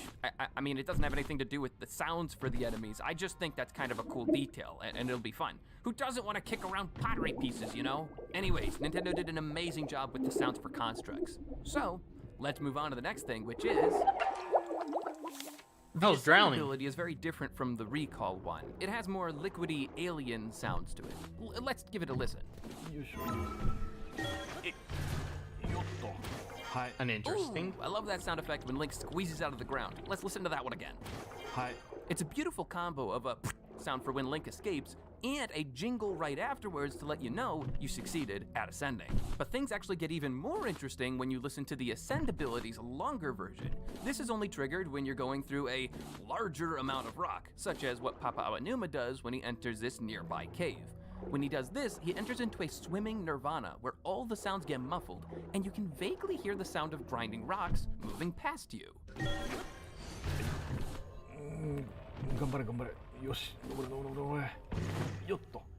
S5: I mean, it doesn't have anything to do with the sounds for the enemies. I just think that's kind of a cool detail, and it'll be fun. Who doesn't want to kick around pottery pieces, you know? Anyways, Nintendo did an amazing job with the sounds for Constructs. So, let's move on to the next thing, which is...
S2: I was drowning.
S5: The ability is very different from the Recall one. It has more liquidy alien sounds to it. Let's give it a listen.
S2: An interesting.
S5: Ooh, I love that sound effect when Link squeezes out of the ground. Let's listen to that one again. It's a beautiful combo of a sound for when Link escapes and a jingle right afterwards to let you know you succeeded at ascending. But things actually get even more interesting when you listen to the Ascend ability's longer version. This is only triggered when you're going through a larger amount of rock, such as what Papa Aonuma does when he enters this nearby cave. When he does this, he enters into a swimming nirvana where all the sounds get muffled and you can vaguely hear the sound of grinding rocks moving past you.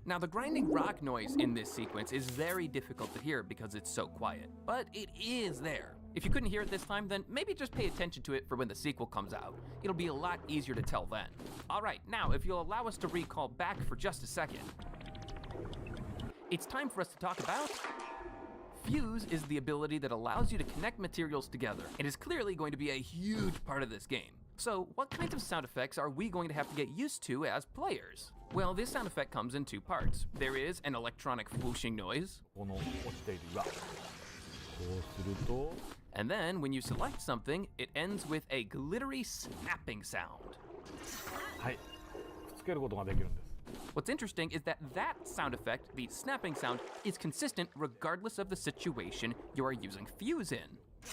S5: Now the grinding rock noise in this sequence is very difficult to hear because it's so quiet, but it is there. If you couldn't hear it this time, then maybe just pay attention to it for when the sequel comes out. It'll be a lot easier to tell then. Alright, now if you'll allow us to recall back for just a second. It's time for us to talk about... Fuse is the ability that allows you to connect materials together. It is clearly going to be a huge part of this game. So, what kinds of sound effects are we going to have to get used to as players? Well, this sound effect comes in 2 parts. There is an electronic whooshing noise. And then, when you select something, it ends with a glittery snapping sound. What's interesting is that that sound effect, the snapping sound, is consistent regardless of the situation you are using Fuse in. I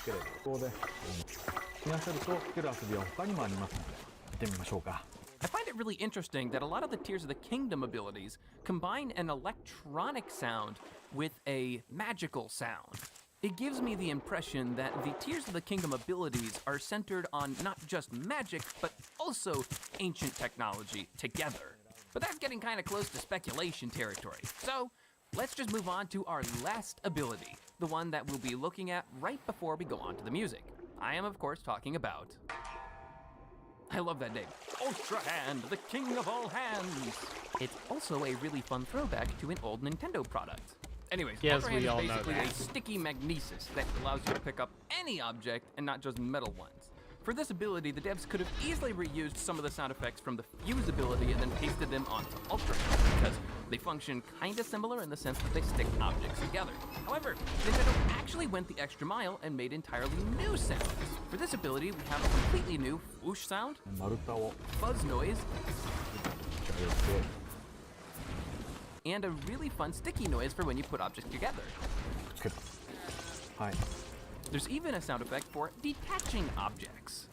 S5: find it really interesting that a lot of the Tears of the Kingdom abilities combine an electronic sound with a magical sound. It gives me the impression that the Tears of the Kingdom abilities are centered on not just magic, but also ancient technology together. But that's getting kind of close to speculation territory. So, let's just move on to our last ability, the one that we'll be looking at right before we go on to the music. I am, of course, talking about... I love that name. Ultra Hand, the king of all hands! It's also a really fun throwback to an old Nintendo product. Anyways,
S2: yes,
S5: Ultra Hand
S2: we all
S5: is basically
S2: know that.
S5: a sticky magnesis that allows you to pick up any object and not just metal ones. For this ability, the devs could have easily reused some of the sound effects from the Fuse ability and then pasted them onto Ultra Hand, because they function kinda similar in the sense that they stick objects together. However, Nintendo actually went the extra mile and made entirely new sounds. For this ability, we have a completely new whoosh sound, fuzz noise, and a really fun sticky noise for when you put objects together. There's even a sound effect for detaching objects.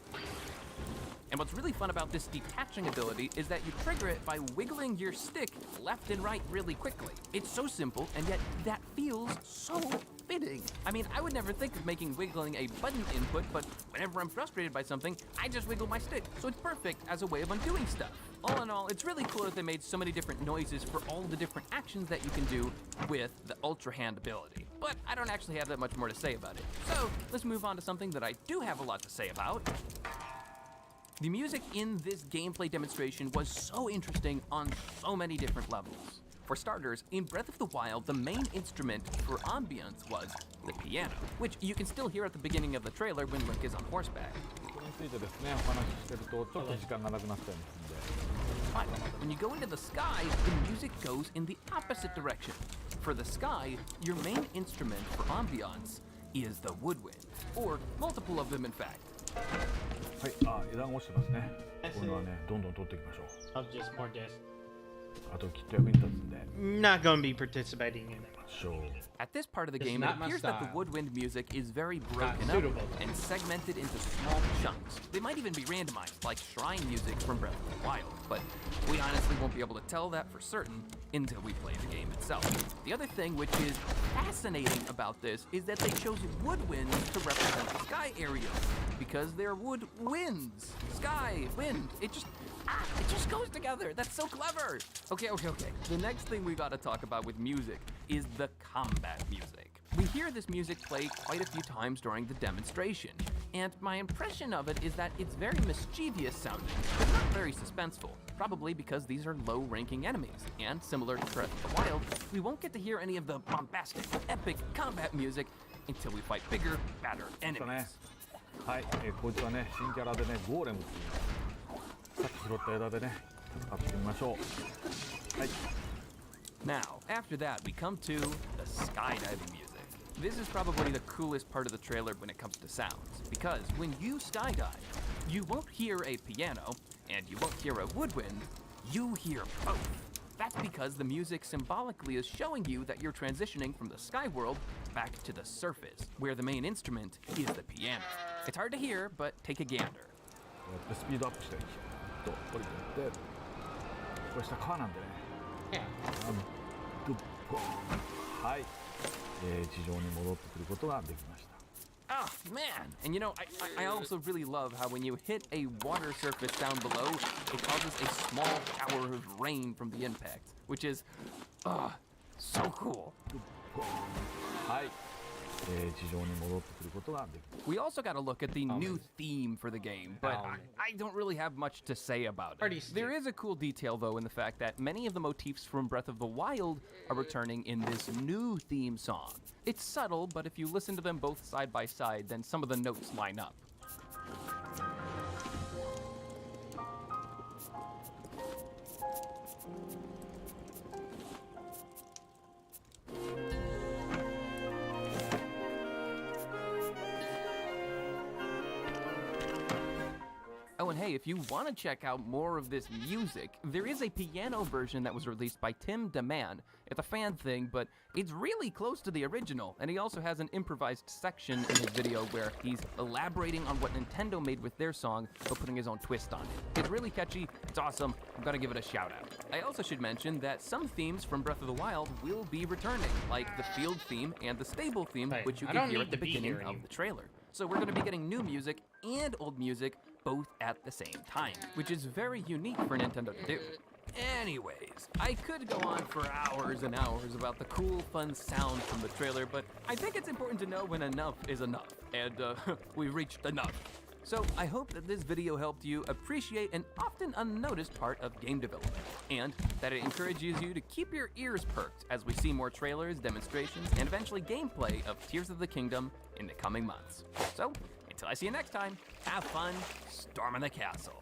S5: And what's really fun about this detaching ability is that you trigger it by wiggling your stick left and right really quickly. It's so simple, and yet that feels so fitting. I mean, I would never think of making wiggling a button input, but whenever I'm frustrated by something, I just wiggle my stick, so it's perfect as a way of undoing stuff. All in all, it's really cool that they made so many different noises for all the different actions that you can do with the Ultra Hand ability. But I don't actually have that much more to say about it. So, let's move on to something that I do have a lot to say about. The music in this gameplay demonstration was so interesting on so many different levels. For starters, in Breath of the Wild, the main instrument for ambience was the piano, which you can still hear at the beginning of the trailer when Link is on horseback.
S6: これについてですね、お話ししてるとちょっと時間がなくなっちゃいますんで。
S5: But when you go into the sky, the music goes in the opposite direction. For the sky, your main instrument for ambiance is the woodwind, or multiple of them in fact.
S6: はい、枝が落ちてますね。これはね、どんどん取っていきましょう。
S2: Of just more discs.
S6: あときっと役に立つんで。
S2: Not gonna be participating in it.
S5: At this part of the
S2: It's
S5: game, it
S2: not my
S5: appears that the
S2: style.
S5: woodwind music is very broken up
S2: suitable.
S5: and segmented into small chunks. They might even be randomized, like shrine music from Breath of the Wild, but we honestly won't be able to tell that for certain until we play the game itself. The other thing which is fascinating about this is that they chose woodwinds to represent the sky areas, because they're wood winds. Sky, wind, it just goes together. That's so clever. Okay. The next thing we gotta talk about with music is the combat music. We hear this music play quite a few times during the demonstration, and my impression of it is that it's very mischievous sounding, but not very suspenseful, probably because these are low-ranking enemies, and similar to Breath of the Wild, we won't get to hear any of the bombastic, epic combat music until we fight bigger, badder enemies.
S6: はい、こいつはね、新キャラでね、ゴーレムっていうさっき拾った枝でね、使ってみましょう。はい。
S5: Now, after that, we come to the skydiving music. This is probably the coolest part of the trailer when it comes to sounds, because when you skydive, you won't hear a piano, and you won't hear a woodwind, you hear both. That's because the music symbolically is showing you that you're transitioning from the sky world back to the surface, where the main instrument is the piano. It's hard to hear, but take a gander.
S6: やってスピードアップして、と降りていって、これ下川なんでね。
S2: Yeah.
S6: はい、地上に戻ってくることができました。
S5: Oh, man. And you know, I also really love how when you hit a water surface down below, it causes a small shower of rain from the impact, which is, so cool.
S6: はい、地上に戻ってくることができました。
S5: We also got to look at the new theme for the game, but I don't really have much to say about it. There is a cool detail, though, in the fact that many of the motifs from Breath of the Wild are returning in this new theme song. It's subtle, but if you listen to them both side by side, then some of the notes line up. Oh, and hey, if you want to check out more of this music, there is a piano version that was released by Tim DeMann. It's a fan thing, but it's really close to the original, and he also has an improvised section in his video where he's elaborating on what Nintendo made with their song, but putting his own twist on it. It's really catchy, it's awesome, I'm gonna give it a shout out. I also should mention that some themes from Breath of the Wild will be returning, like the field theme and the stable theme, which you can hear at the beginning of the trailer. So we're gonna be getting new music and old music both at the same time, which is very unique for Nintendo to do. Anyways, I could go on for hours and hours about the cool, fun sound from the trailer, but I think it's important to know when enough is enough, and we've reached enough. So I hope that this video helped you appreciate an often unnoticed part of game development, and that it encourages you to keep your ears perked as we see more trailers, demonstrations, and eventually gameplay of Tears of the Kingdom in the coming months. So, until I see you next time, have fun storming the castle.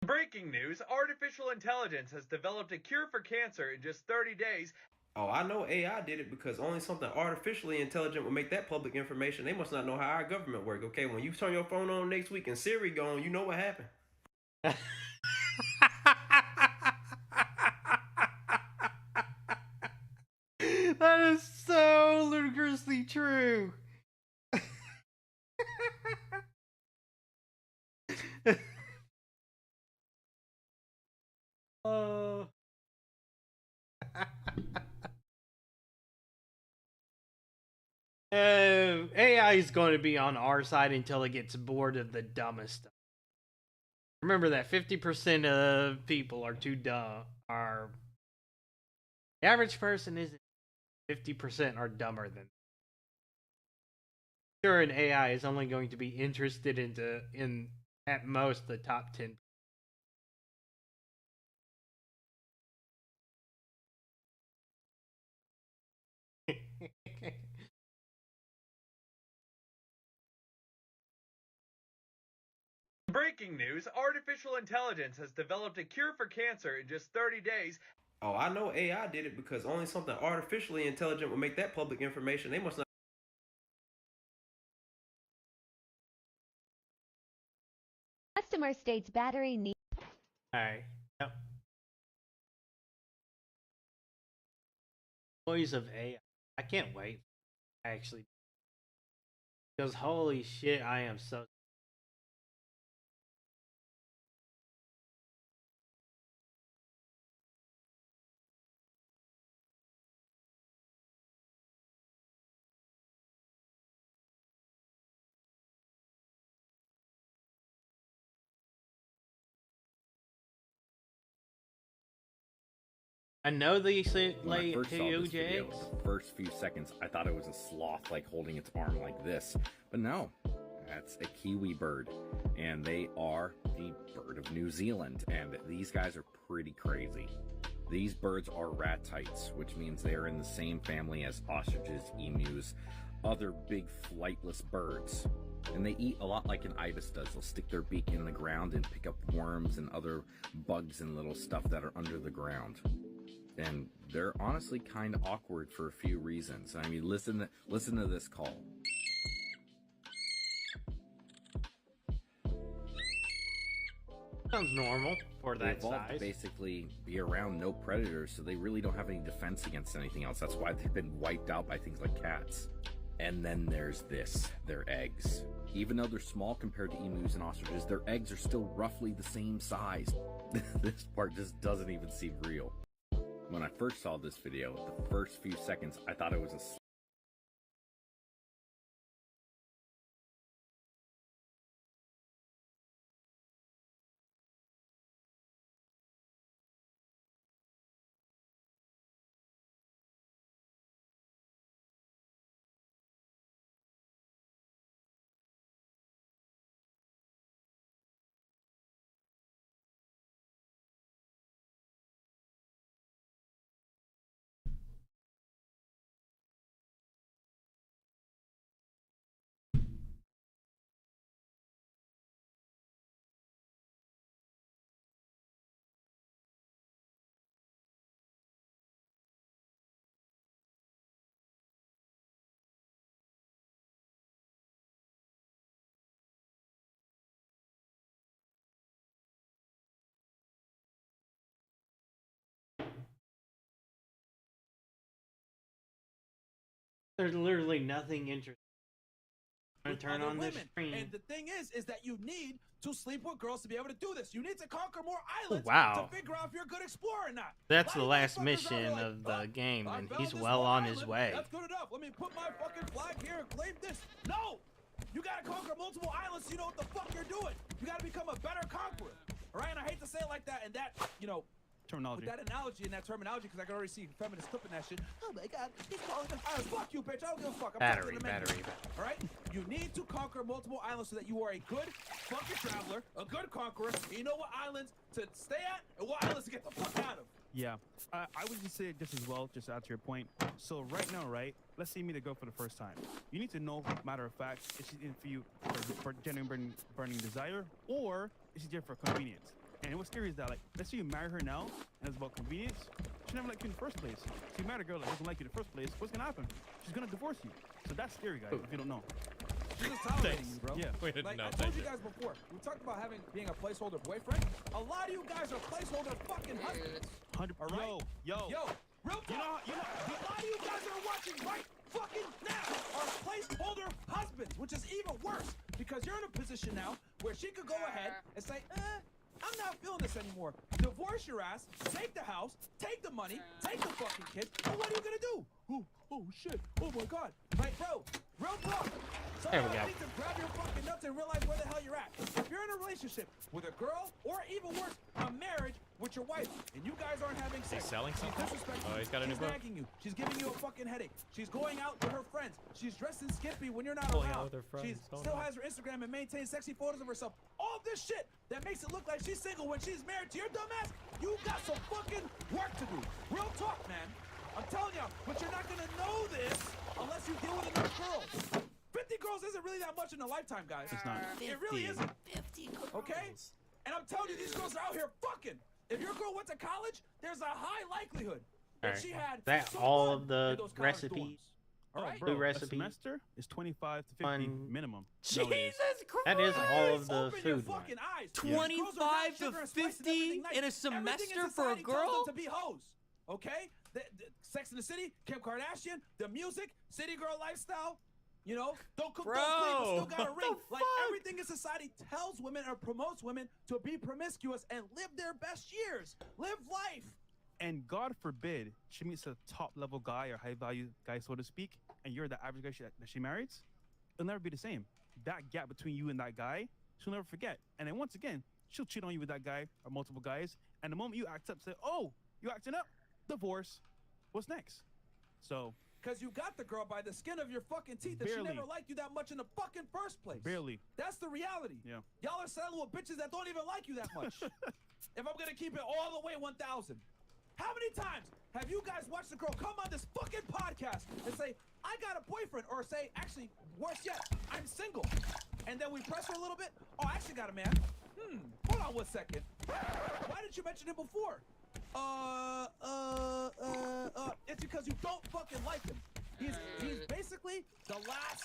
S7: Breaking news, artificial intelligence has developed a cure for cancer in just 30 days.
S8: Oh, I know AI did it because only something artificially intelligent would make that public information. They must not know how our government work. Okay, when you turn your phone on next week and Siri gone, you know what happened.
S2: That is so ludicrously true. AI is going to be on our side until it gets bored of the dumbest stuff. Remember that 50% of people are too dumb. The average person isn't. 50% are dumber than. Sure, an AI is only going to be interested in at most the top 10.
S7: Breaking news, artificial intelligence has developed a cure for cancer in just 30 days.
S8: Oh, I know AI did it because only something artificially intelligent would make that public information. They must not.
S9: Customer states battery need.
S2: Alright. Yep. Voice of AI. I can't wait. Actually. Because holy shit, I am so. I know these like
S10: the first few seconds, I thought it was a sloth like holding its arm like this, but no, that's a kiwi bird, and they are the bird of New Zealand, and these guys are pretty crazy. These birds are ratites, which means they are in the same family as ostriches, emus, other big flightless birds. And they eat a lot like an ibis does. They'll stick their beak in the ground and pick up worms and other bugs and little stuff that are under the ground. And they're honestly kind of awkward for a few reasons. I mean, listen to this call.
S2: Sounds normal for that
S10: evolved
S2: size.
S10: To basically be around no predators, so they really don't have any defense against anything else. That's why they've been wiped out by things like cats. And then there's this, their eggs. Even though they're small compared to emus and ostriches, their eggs are still roughly the same size. This part just doesn't even seem real. When I first saw this video, the first few seconds, I thought it was a
S2: There's literally nothing interesting. I'm gonna turn on this screen.
S11: And the thing is that you need to sleep with girls to be able to do this. You need to conquer more islands
S2: to
S11: figure out if you're a good explorer or not.
S2: That's the last mission of the game, and he's well on his way.
S11: That's good enough. Let me put my fucking flag here and claim this. No! You gotta conquer multiple islands so you know what the fuck you're doing. You gotta become a better conqueror. Alright, and I hate to say it like that, and that, you know,
S6: terminology.
S11: With that analogy and that terminology, because I can already see feminists clipping that shit. Oh my god, he's calling them islands. Fuck you, bitch. I don't give a fuck. I'm
S2: battery.
S11: Alright? You need to conquer multiple islands so that you are a good fucking traveler, a good conqueror. You know what islands to stay at and what islands to get the fuck out of.
S6: Yeah, I would just say just as well, just to add to your point. So right now, right, let's say you meet a girl for the first time. You need to know, matter of fact, is she in for you for genuine burning desire, or is she there for convenience? And what's scary is that, like, let's say you marry her now, and it's about convenience. She never liked you in the first place. So you marry a girl that doesn't like you in the first place, what's gonna happen? She's gonna divorce you. So that's scary, guys, if you don't know.
S11: She's just tolerating you, bro.
S6: Yeah.
S11: Like, I told you guys before, we talked about being a placeholder boyfriend. A lot of you guys are placeholder fucking husbands.
S6: 100.
S11: Alright?
S6: Yo.
S11: Real talk. A lot of you guys that are watching right fucking now are placeholder husbands, which is even worse because you're in a position now where she could go ahead and say, I'm not feeling this anymore. Divorce your ass, take the house, take the money, take the fucking kids, and what are you gonna do? oh shit, oh my god. Like, bro, real talk.
S2: There we go.
S11: You need to grab your fucking nuts and realize where the hell you're at. If you're in a relationship with a girl, or even worse, a marriage with your wife, and you guys aren't having sex,
S12: he's selling something? Oh, he's got a new book.
S11: nagging you. She's giving you a fucking headache. She's going out with her friends. She's dressed in skimpy when you're not
S12: Going
S11: around.
S12: out with her friends.
S11: She still has her Instagram and maintains sexy photos of herself. All this shit that makes it look like she's single when she's married to your dumb ass. You got some fucking work to do. Real talk, man. I'm telling you, but you're not gonna know this unless you deal with enough girls. 50 girls isn't really that much in a lifetime, guys.
S6: It's not.
S11: It really isn't.
S5: 50 girls.
S11: Okay? And I'm telling you, these girls are out here fucking. If your girl went to college, there's a high likelihood that she had
S2: that
S11: some
S2: all
S11: fun
S2: of the
S11: in those college
S2: recipes.
S11: dorms. All right?
S2: Blue
S6: A
S2: recipe.
S6: semester is 25 to 50
S2: Fun.
S6: minimum.
S5: Jesus Christ!
S2: That is all of the
S11: Open your
S2: food.
S11: fucking eyes.
S5: 25 to 50 in a semester for a girl?
S11: To be hoes, okay? The Sex in the City, Kim Kardashian, the music, city girl lifestyle. You know, don't cook, don't clean, but still got a ring. Like everything in society tells women or promotes women to be promiscuous and live their best years, live life.
S6: And God forbid she meets a top level guy or high value guy, so to speak, and you're the average guy that she marries, it'll never be the same. That gap between you and that guy, she'll never forget. And then once again, she'll cheat on you with that guy or multiple guys. And the moment you act up, say, oh, you acting up, divorce. What's next? So.
S11: Because you got the girl by the skin of your fucking teeth and she never liked you that much in the fucking first place.
S6: Barely.
S11: That's the reality.
S6: Yeah.
S11: Y'all are selling with bitches that don't even like you that much. If I'm going to keep it all the way 1,000. How many times have you guys watched a girl come on this fucking podcast and say, I got a boyfriend, or say, actually, worse yet, I'm single. And then we press her a little bit. Oh, I actually got a man. Hold on 1 second. Why didn't you mention him before? It's because you don't fucking like him. He's basically the last,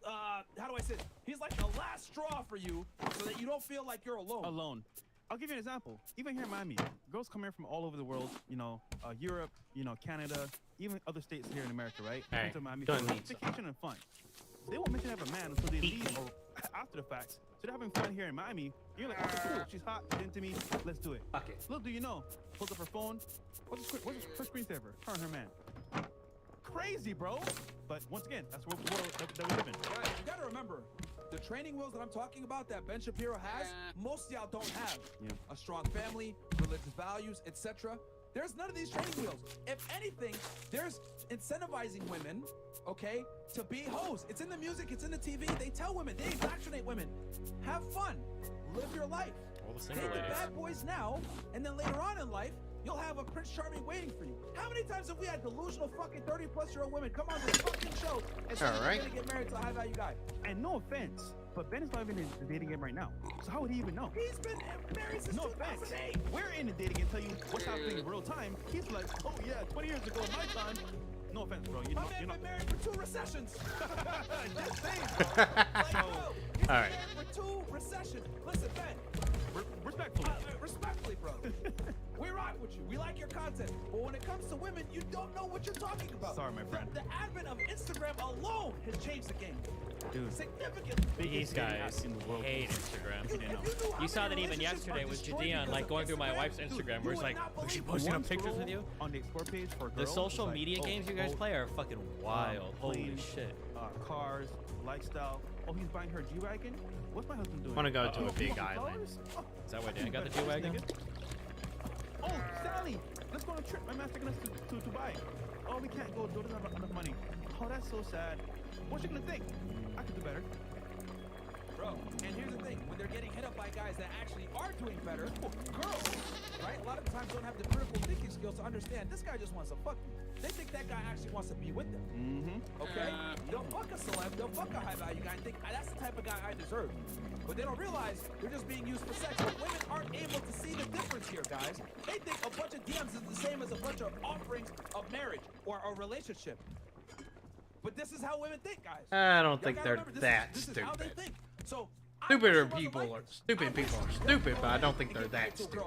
S11: how do I say it? He's like the last straw for you so that you don't feel like you're alone.
S6: I'll give you an example. Even here in Miami, girls come here from all over the world, you know, Europe, you know, Canada, even other states here in America, right?
S2: Hey,
S6: come to Miami
S2: don't
S6: for
S2: need
S6: vacation and fun. They won't mention they have a man until they leave or after the fact. So they're having fun here in Miami. You're like, okay, cool, she's hot, she's into me, let's do it.
S2: Okay.
S6: Little do you know, pulls up her phone. What's her screensaver? Her and her man. Crazy, bro. But once again, that's the world that we live in.
S11: Guys, you gotta remember, the training wheels that I'm talking about that Ben Shapiro has, most of y'all don't have.
S6: Yeah.
S11: A strong family, religious values, etc. There's none of these training wheels. If anything, there's incentivizing women, okay, to be hoes. It's in the music, it's in the TV. They tell women, they indoctrinate women. Have fun, live your life.
S12: All the single
S11: Take the
S12: ladies.
S11: bad boys now, and then later on in life, you'll have a Prince Charming waiting for you. How many times have we had delusional fucking 30-plus-year-old women come on this fucking show and say they're gonna get married to a high-value guy?
S6: And no offense, but Ben is not even in the dating game right now. So how would he even know?
S11: He's been married since 2008.
S6: We're in the dating game, tell you what's happening in real time. He's like, oh yeah, 20 years ago in my time. No offense, bro.
S11: My man been married for 2 recessions. That's thing, bro. Like, bro, he's been married for 2 recessions. Listen, Ben.
S6: Respectfully.
S11: Respectfully, bro. We rock with you. We like your content. But when it comes to women, you don't know what you're talking about.
S6: Sorry, my friend.
S11: The advent of Instagram alone has changed the game.
S6: Dude.
S11: Significantly.
S12: These guys hate Instagram. You saw that even yesterday with Jadian, like going through my wife's Instagram, where it's like, was she posting up pictures with you?
S6: On the explore page for girls,
S12: The social
S6: like,
S12: media games you guys play are fucking wild. Holy
S6: planes,
S12: shit.
S6: Cars, lifestyle. Oh, he's buying her G-Wagon? What's my husband doing?
S2: Want to go to a big island.
S12: Is that why Dan got the G-Wagon?
S6: Oh, Sally, let's go on a trip. My man's taking us to Dubai. Oh, we can't go. Joe doesn't have enough money. Oh, that's so sad. What's she gonna think? I could do better.
S11: Bro, and here's the thing. When they're getting hit up by guys that actually are doing better, girls, right? A lot of times don't have the critical thinking skills to understand this guy just wants to fuck me. They think that guy actually wants to be with them. Okay? They'll fuck a celeb, they'll fuck a high-value guy and think, that's the type of guy I deserve. But they don't realize they're just being used for sex. But women aren't able to see the difference here, guys. They think a bunch of DMs is the same as a bunch of offerings of marriage or a relationship. But this is how women think, guys.
S2: I don't think they're that
S11: this is how they
S2: stupid.
S11: think. So
S2: Stupider people are stupid. People are stupid, but I don't think they're that stupid.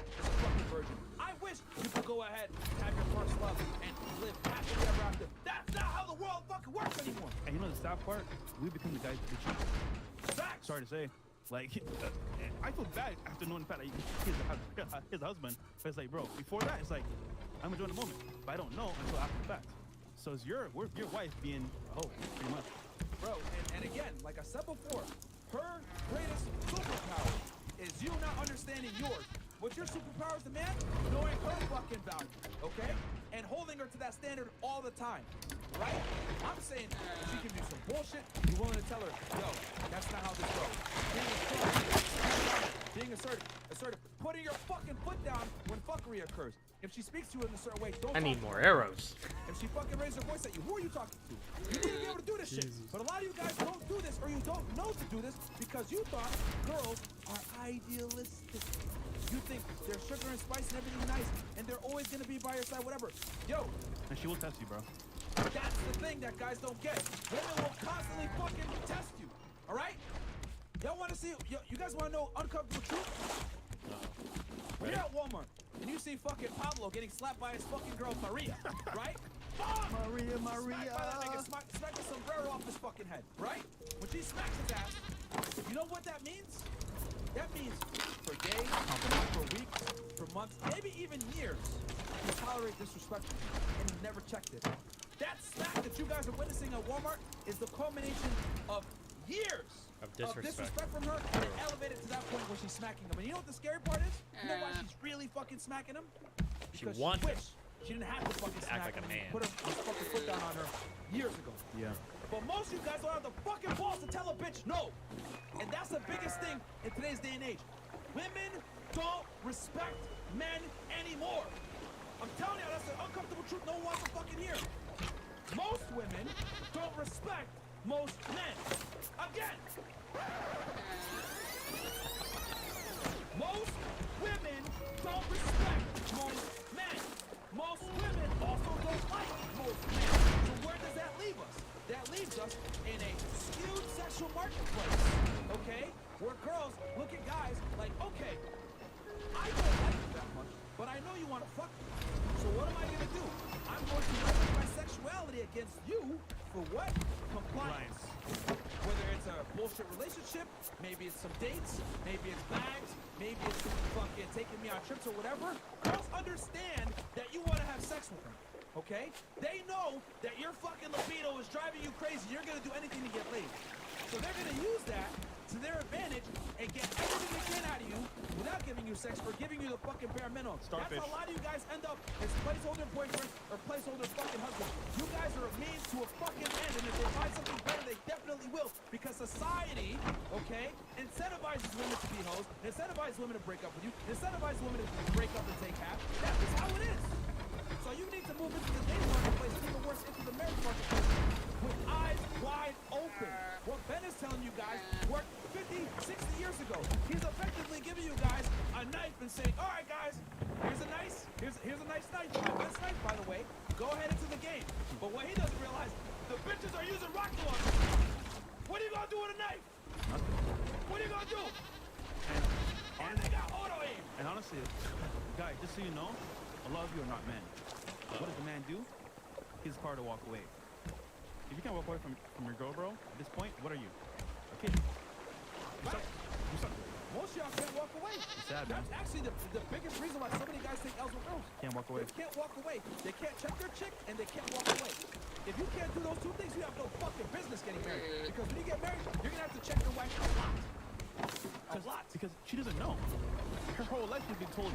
S11: I wish you could go ahead and have your first love and live happily ever after. That's not how the world fucking works anymore.
S6: And you know the sad part? We become the guys that cheat.
S11: Facts.
S6: Sorry to say. Like, I feel bad after knowing the fact that he's a husband. But it's like, bro, before that, it's like, I'm enjoying the moment. But I don't know until after the fact. So is your wife being pretty much.
S11: Bro, and again, like I said before, her greatest superpower is you not understanding yours. What's your superpower as a man? Knowing her fucking value, okay? And holding her to that standard all the time, right? I'm saying if she can do some bullshit, you're willing to tell her, yo, that's not how this goes. Being assertive, putting your fucking foot down when fuckery occurs. If she speaks to you in a certain way, don't
S2: I
S11: talk
S2: need
S11: to
S2: more
S11: her.
S2: arrows.
S11: If she fucking raises her voice at you, who are you talking to? You need to be able to do this shit. But a lot of you guys don't do this, or you don't know to do this because you thought girls are idealistic. You think they're sugar and spice and everything nice, and they're always gonna be by your side, whatever. Yo.
S6: And she will test you, bro.
S11: That's the thing that guys don't get. Women will constantly fucking test you. All right? Y'all want to see? You guys want to know uncomfortable truth? When you're at Walmart and you see fucking Pablo getting slapped by his fucking girl Maria, right?
S6: Maria.
S11: Smack the sombrero off his fucking head, right? When she smacks his ass, you know what that means? That means for days, for weeks, for months, maybe even years, you tolerate disrespect and you never checked it. That smack that you guys are witnessing at Walmart is the culmination of years
S12: of disrespect
S11: from her, and it elevated to that point where she's smacking him. And you know what the scary part is? You know why she's really fucking smacking him? Because she wished she didn't have to fucking smack him. Put her fucking foot down on her years ago.
S6: Yeah.
S11: But most of you guys don't have the fucking balls to tell a bitch no. And that's the biggest thing in today's day and age. Women don't respect men anymore. I'm telling you, that's the uncomfortable truth no one wants to fucking hear. Most women don't respect most men. Again. Most women don't respect most men. Most women also don't like most men. So where does that leave us? That leaves us in a skewed sexual marketplace, okay? Where girls look at guys like, okay, I don't like you that much, but I know you want to fuck me. So what am I going to do? I'm going to leverage my sexuality against you for what? Compliance. Whether it's a bullshit relationship, maybe it's some dates, maybe it's bags, maybe it's fucking taking me on trips or whatever. Girls understand that you want to have sex with them. Okay? They know that your fucking libido is driving you crazy. You're gonna do anything to get laid. So they're gonna use that to their advantage and get everything they can out of you without giving you sex for giving you the fucking bare minimum.
S6: Starfish.
S11: That's how a lot of you guys end up as placeholder boyfriends or placeholder fucking husbands. You guys are a means to a fucking end, and if they find something better, they definitely will. Because society, okay, incentivizes women to be hoes, incentivizes women to break up with you, incentivizes women to break up and take half. That is how it is. So you need to move into the dating marketplace, and even worse, into the marriage marketplace with eyes wide open. What Ben is telling you guys worked 50, 60 years ago. He's effectively giving you guys a knife and saying, all right, guys, here's a nice knife. My best knife, by the way. Go ahead into the game. But what he doesn't realize, the bitches are using rocket launchers. What are you gonna do with a knife?
S6: Nothing.
S11: What are you gonna do? And they got auto aim.
S6: And honestly, guys, just so you know, a lot of you are not men. What does a man do? His car to walk away. If you can't walk away from your girl, bro, at this point, what are you? A kid. You suck.
S11: Most of y'all can't walk away.
S6: It's sad, man.
S11: That's actually the biggest reason why so many guys take L's with girls.
S6: Can't walk away.
S11: They can't walk away. They can't check their chick, and they can't walk away. If you can't do those two things, you have no fucking business getting married. Because when you get married, you're gonna have to check your wife a lot. A lot.
S6: Because she doesn't know. Her whole life she's been told.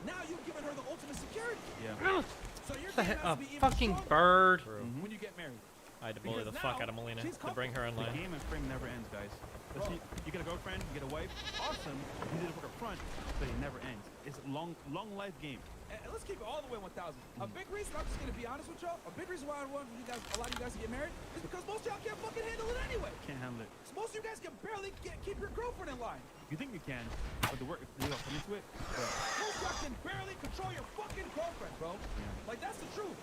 S11: Now you've given her the ultimate security.
S6: Yeah.
S11: So your game has to be even
S2: fucking
S11: stronger
S2: bird.
S11: when you get married.
S12: I had to bully the fuck out of Melina to bring her in line.
S6: The game and frame never ends, guys. You get a girlfriend, you get a wife, awesome. You did it for the front, but it never ends. It's a long life game.
S11: And let's keep it all the way 1,000. A big reason, I'm just gonna be honest with y'all, a big reason why I want you guys, a lot of you guys to get married is because most of y'all can't fucking handle it anyway.
S6: Can't handle it.
S11: So most of you guys can barely keep your girlfriend in line.
S6: You think you can, but the work, you don't come into it.
S11: Most of y'all can barely control your fucking girlfriend, bro.
S6: Yeah.
S11: Like, that's the truth.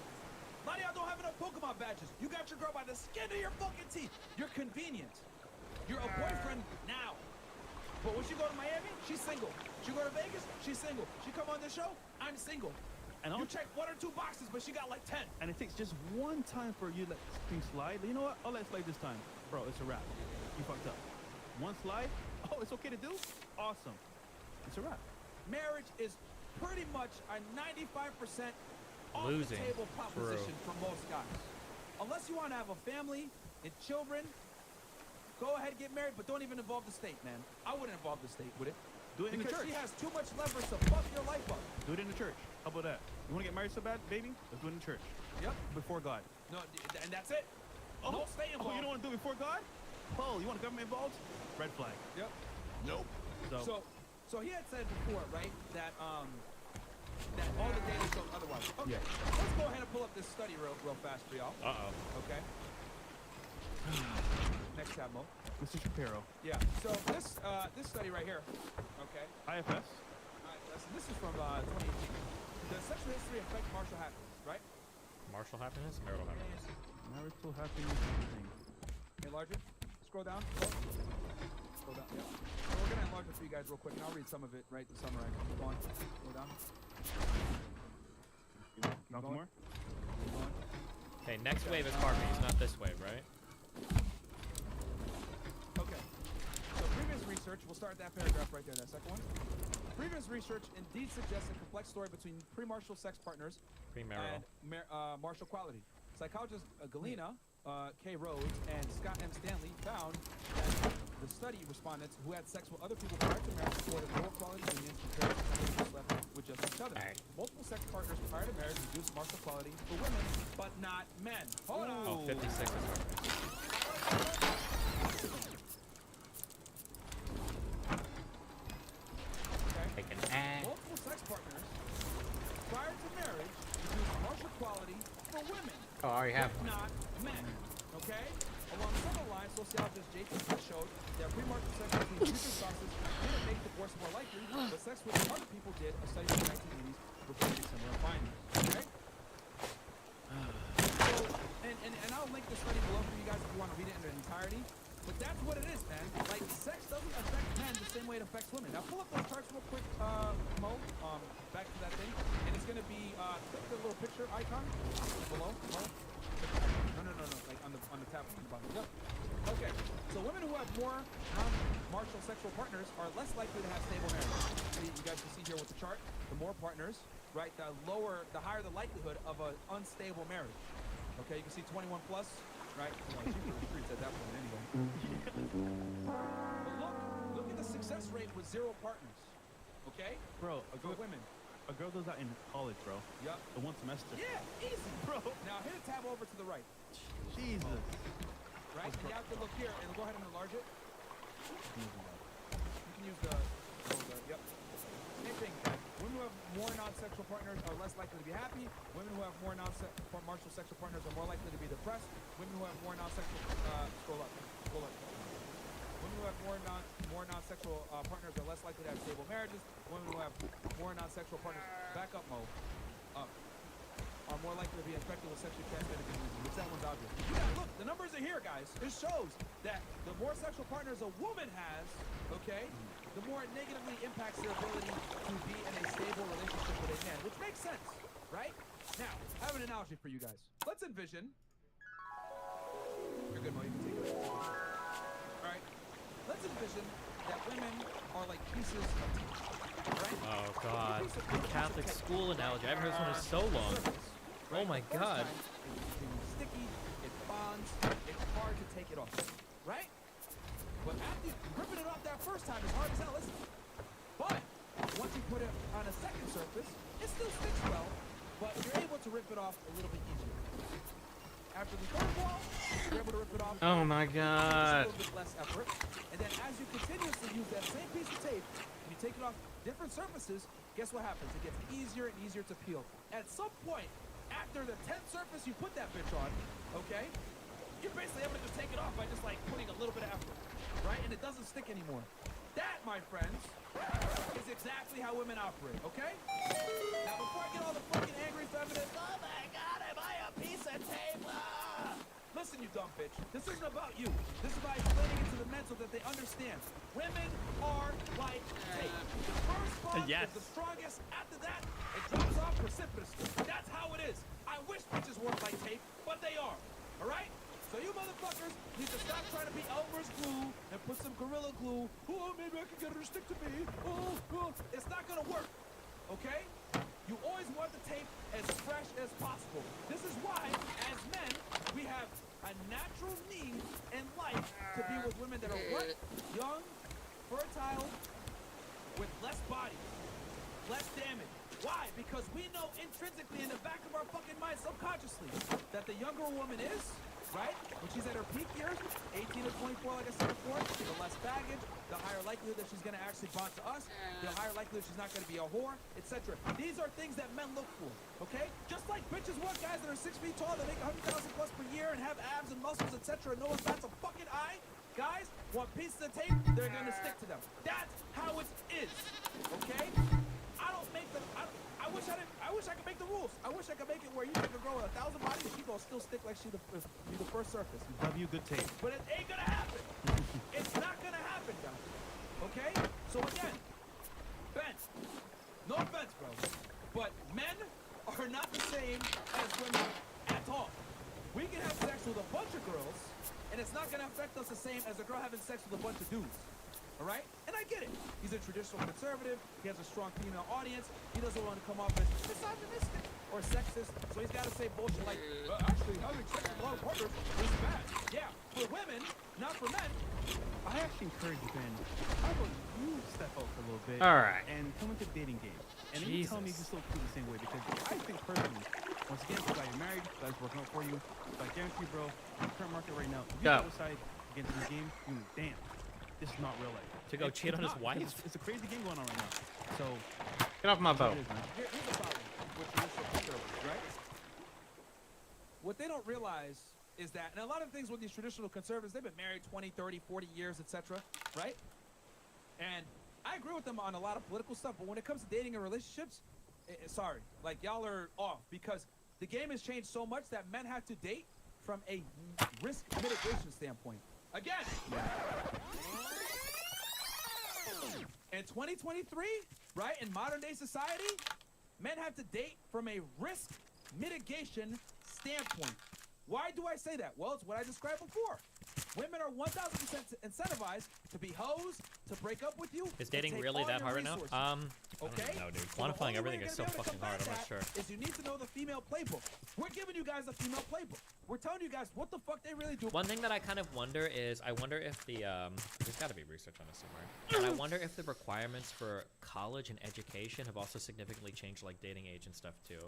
S11: A lot of y'all don't have enough Pokemon badges. You got your girl by the skin of your fucking teeth. You're convenient. You're a boyfriend now. But when she go to Miami, she's single. She go to Vegas, she's single. She come on this show, I'm single.
S6: And
S11: you check 1 or 2 boxes, but she got like 10.
S6: And it takes just one time for you to let things slide. You know what? I'll let it slide this time. Bro, it's a wrap. You fucked up. One slide. Oh, it's okay to do? Awesome. It's a wrap.
S11: Marriage is pretty much a 95%
S12: Losing.
S11: off-the-table proposition for most guys. Unless you want to have a family and children, go ahead and get married, but don't even involve the state, man. I wouldn't involve the state with it.
S6: Do it in the
S11: Because
S6: church.
S11: she has too much leverage to fuck your life up.
S6: Do it in the church. How about that? You want to get married so bad, baby? Let's do it in the church.
S11: Yep.
S6: Before God.
S11: No, and that's it. No state involved.
S6: Oh, you don't want to do it before God? Oh, you want government involved? Red flag.
S11: Yep.
S6: Nope.
S11: So he had said before, right, that all the data shows otherwise. Okay.
S6: Yeah.
S11: Let's go ahead and pull up this study real fast for y'all. Okay. Next tab, Mo.
S6: Mr. Shapiro.
S11: Yeah. So this study right here. Okay.
S6: IFS.
S11: All right. This is from 2018. Does sexual history affect marital happiness? Right.
S12: Marital happiness, marital happiness.
S6: Marital happiness.
S11: Enlarge it. Scroll down. Scroll down. Yeah. So we're gonna enlarge it for you guys real quick, and I'll read some of it right to summarize. Keep going. Scroll down.
S6: Not more.
S12: Okay, next wave is Harvey's, not this wave, right?
S11: Okay. So previous research, we'll start that paragraph right there, that second one. Previous research indeed suggests a complex story between premarital sex partners
S12: Premarital.
S11: and marital quality. Psychologists Galena, K. Rhodes, and Scott M. Stanley found that the study respondents who had sex with other people prior to marriage reported lower quality unions compared to couples who slept with just each other. Multiple sex partners prior to marriage reduced marital quality for women, but not men. Hold on.
S12: Oh, 56 is Harvey's. Take an ad.
S11: Multiple sex partners prior to marriage reduce marital quality for women.
S2: Oh, I already have
S11: but not men. Okay? Along similar lines, sociologist Jacob showed that premarital sex between future spouses didn't make divorce more likely, but sex with other people did. A study from the 1980s reported similar findings. Okay? So, and I'll link the study below for you guys if you want to read it in its entirety. But that's what it is, man. Like, sex doesn't affect men the same way it affects women. Now, pull up those charts real quick, Mo. Back to that thing. And it's going to be, click the little picture icon below, Mo. No. Like, on the tab on the bottom. Yep. Okay. So, women who have more non-marital sexual partners are less likely to have stable marriage. See, you guys can see here with the chart, the more partners, right, the higher the likelihood of an unstable marriage. Okay, you can see 21 plus. Right? Well, she said that one anyway. But look at the success rate with 0 partners. Okay?
S6: Bro,
S11: for women.
S6: A girl goes out in college, bro.
S11: Yep.
S6: The one semester.
S11: Yeah, easy, bro. Now hit a tab over to the right.
S6: Jesus.
S11: Right? And you have to look here and go ahead and enlarge it. You can use the yep. Same thing. Women who have more non-sexual partners are less likely to be happy. Women who have more non-marital sexual partners are more likely to be depressed. Women who have more non-sexual scroll up. Women who have more non-sexual partners are less likely to have stable marriages. Women who have more non-sexual partners, back up, Mo, are more likely to be infected with sexually transmitted diseases. Which that one's obvious. Yeah, look, the numbers are here, guys. It shows that the more sexual partners a woman has, okay, the more it negatively impacts their ability to be in a stable relationship with a man, which makes sense, right? Now, I have an analogy for you guys. Let's envision. You're good, Mo. You can take it. All right. Let's envision that women are like pieces of teeth, right?
S12: Oh God, the Catholic school analogy. I haven't heard this one in so long. Oh my God.
S11: It's sticky. It bonds. It's hard to take it off, right? But after ripping it off that first time, it's hard as hell, isn't it? But once you put it on a second surface, it still sticks well, but you're able to rip it off a little bit easier. After the third wall, you're able to rip it off.
S2: Oh my God.
S11: A little bit less effort. And then as you continuously use that same piece of tape, and you take it off different surfaces, guess what happens? It gets easier and easier to peel. At some point, after the 10th surface you put that bitch on, okay, you're basically able to just take it off by just like putting a little bit of effort. Right? And it doesn't stick anymore. That, my friends, is exactly how women operate, okay? Now, before I get all the fucking angry feminists, oh my God, am I a piece of tape? Ah! Listen, you dumb bitch. This isn't about you. This is about explaining it to the men so that they understand. Women are like tape. The first bond is the strongest. After that, it drops off precipitously. That's how it is. I wish bitches weren't like tape, but they are. All right? So you motherfuckers need to stop trying to be Elmer's glue and put some Gorilla Glue. Oh, maybe I can get her to stick to me. Oh, it's not gonna work. Okay? You always want the tape as fresh as possible. This is why, as men, we have a natural need in life to be with women that are what? Young, fertile, with less body, less damage. Why? Because we know intrinsically in the back of our fucking mind, subconsciously, that the younger a woman is, right? When she's at her peak years, 18 to 24, like I said before, the less baggage, the higher likelihood that she's going to actually bond to us, the higher likelihood she's not going to be a whore, etc. These are things that men look for, okay? Just like bitches want guys that are 6 feet tall, that make 100,000 plus per year and have abs and muscles, etc. No one's that's a fucking eye. Guys want pieces of tape, they're going to stick to them. That's how it is, okay? I don't make the. I wish I could make the rules. I wish I could make it where you take a girl with 1,000 bodies and she gonna still stick like she's the first surface.
S6: W good tape.
S11: But it ain't gonna happen. It's not gonna happen, guys. Okay? So again, Ben, no offense, bro, but men are not the same as women at all. We can have sex with a bunch of girls, and it's not gonna affect us the same as a girl having sex with a bunch of dudes. All right? And I get it. He's a traditional conservative. He has a strong female audience. He doesn't want to come off as misogynistic or sexist. So he's got to say bullshit like, actually, having sex with a lot of partners is bad. Yeah, for women, not for men.
S6: I actually encourage you, Ben. How about you step out for a little bit and come into the dating game? And then you tell me if you still feel the same way. Because I think personally, once again, if you're married, that's working out for you. But I guarantee you, bro, in the current market right now, if you go outside against the game, you know, damn. This is not real life.
S12: To go cheat on his wife?
S6: It's a crazy game going on right now. So,
S2: get off my boat.
S11: Here's the problem with traditional conservatives, right? What they don't realize is that, and a lot of things with these traditional conservatives, they've been married 20, 30, 40 years, etc., right? And I agree with them on a lot of political stuff, but when it comes to dating and relationships, sorry, like y'all are off because the game has changed so much that men have to date from a risk mitigation standpoint. Again, in 2023, right, in modern day society, men have to date from a risk mitigation standpoint. Why do I say that? Well, it's what I described before. Women are 1,000% incentivized to be hoes, to break up with you.
S12: Is dating really that hard right now?
S11: Okay.
S12: No, dude. Quantifying everything is so fucking hard. I'm not sure.
S11: Is you need to know the female playbook. We're giving you guys the female playbook. We're telling you guys what the fuck they really do.
S12: One thing that I kind of wonder is, I wonder if the there's got to be research on this somewhere. And I wonder if the requirements for college and education have also significantly changed, like dating age and stuff too.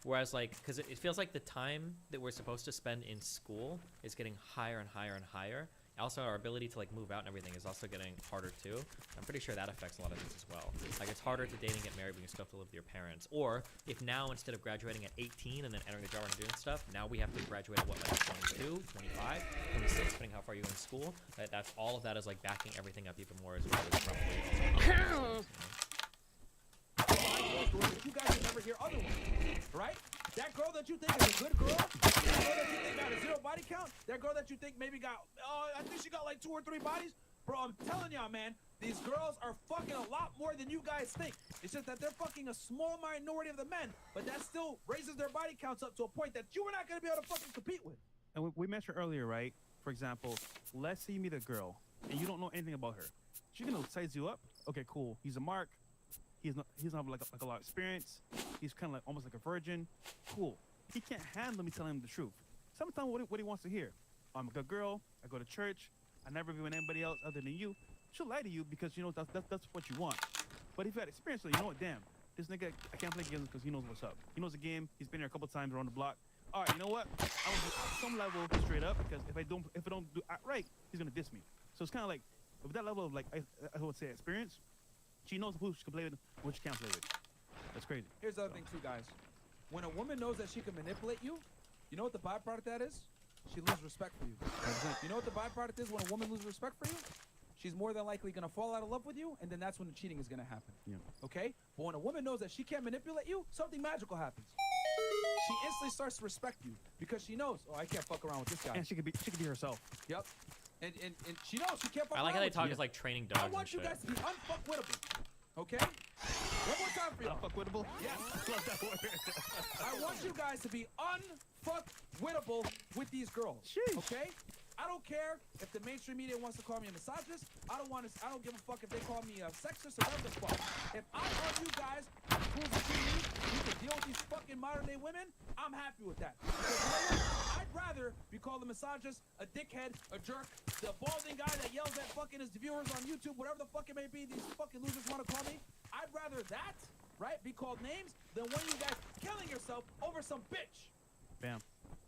S12: Whereas, like, because it feels like the time that we're supposed to spend in school is getting higher and higher and higher. Also, our ability to like move out and everything is also getting harder too. I'm pretty sure that affects a lot of things as well. Like it's harder to date and get married when you still have to live with your parents. Or if now instead of graduating at 18 and then entering the job and doing stuff, now we have to graduate at what, like 22, 25, 26, depending how far you go in school. That's all of that is like backing everything up even more as well.
S11: You guys will never hear otherwise, right? That girl that you think is a good girl, that girl that you think got a 0 body count, that girl that you think maybe got, I think she got like 2 or 3 bodies. Bro, I'm telling y'all, man, these girls are fucking a lot more than you guys think. It's just that they're fucking a small minority of the men, but that still raises their body counts up to a point that you are not going to be able to fucking compete with.
S6: And we mentioned earlier, right? For example, let's say you meet a girl and you don't know anything about her. She's going to size you up. Okay, cool. He's a mark. He doesn't have like a lot of experience. He's kind of like almost like a virgin. Cool. He can't handle me telling him the truth. Sometimes what he wants to hear. I'm a good girl. I go to church. I never be with anybody else other than you. She'll lie to you because you know that's what you want. But if you had experience, so you know what? Damn, this nigga, I can't play games because he knows what's up. He knows the game. He's been here a couple times around the block. All right, you know what? I will do at some level straight up because if I don't do it right, he's gonna diss me. So it's kind of like with that level of like I would say experience. She knows who she can play with and who she can't play with. That's crazy.
S11: Here's the other thing too, guys. When a woman knows that she can manipulate you, you know what the byproduct of that is? She loses respect for you. You know what the byproduct is when a woman loses respect for you? She's more than likely gonna fall out of love with you, and then that's when the cheating is gonna happen.
S6: Yeah.
S11: Okay? But when a woman knows that she can't manipulate you, something magical happens. She instantly starts to respect you because she knows, oh, I can't fuck around with this guy.
S6: And she could be herself.
S11: Yep. And she knows she can't fuck around.
S12: I like how they talk
S11: as
S12: like training dogs.
S11: I want you guys to be unfuckwittable. Okay? One more time for you.
S6: Unfuckwittable?
S11: Yes.
S6: Love that word.
S11: I want you guys to be unfuckwittable with these girls.
S6: Sheesh.
S11: Okay? I I don't care if the mainstream media wants to call me a misogynist. I don't give a fuck if they call me a sexist or whatever the fuck. If I love you guys, who's you can deal with these fucking modern day women, I'm happy with that. I'd rather be called a misogynist, a dickhead, a jerk, the balding guy that yells at fucking his viewers on YouTube, whatever the fuck it may be, these fucking losers want to call me. I'd rather that, right, be called names than one of you guys killing yourself over some bitch.
S6: Bam.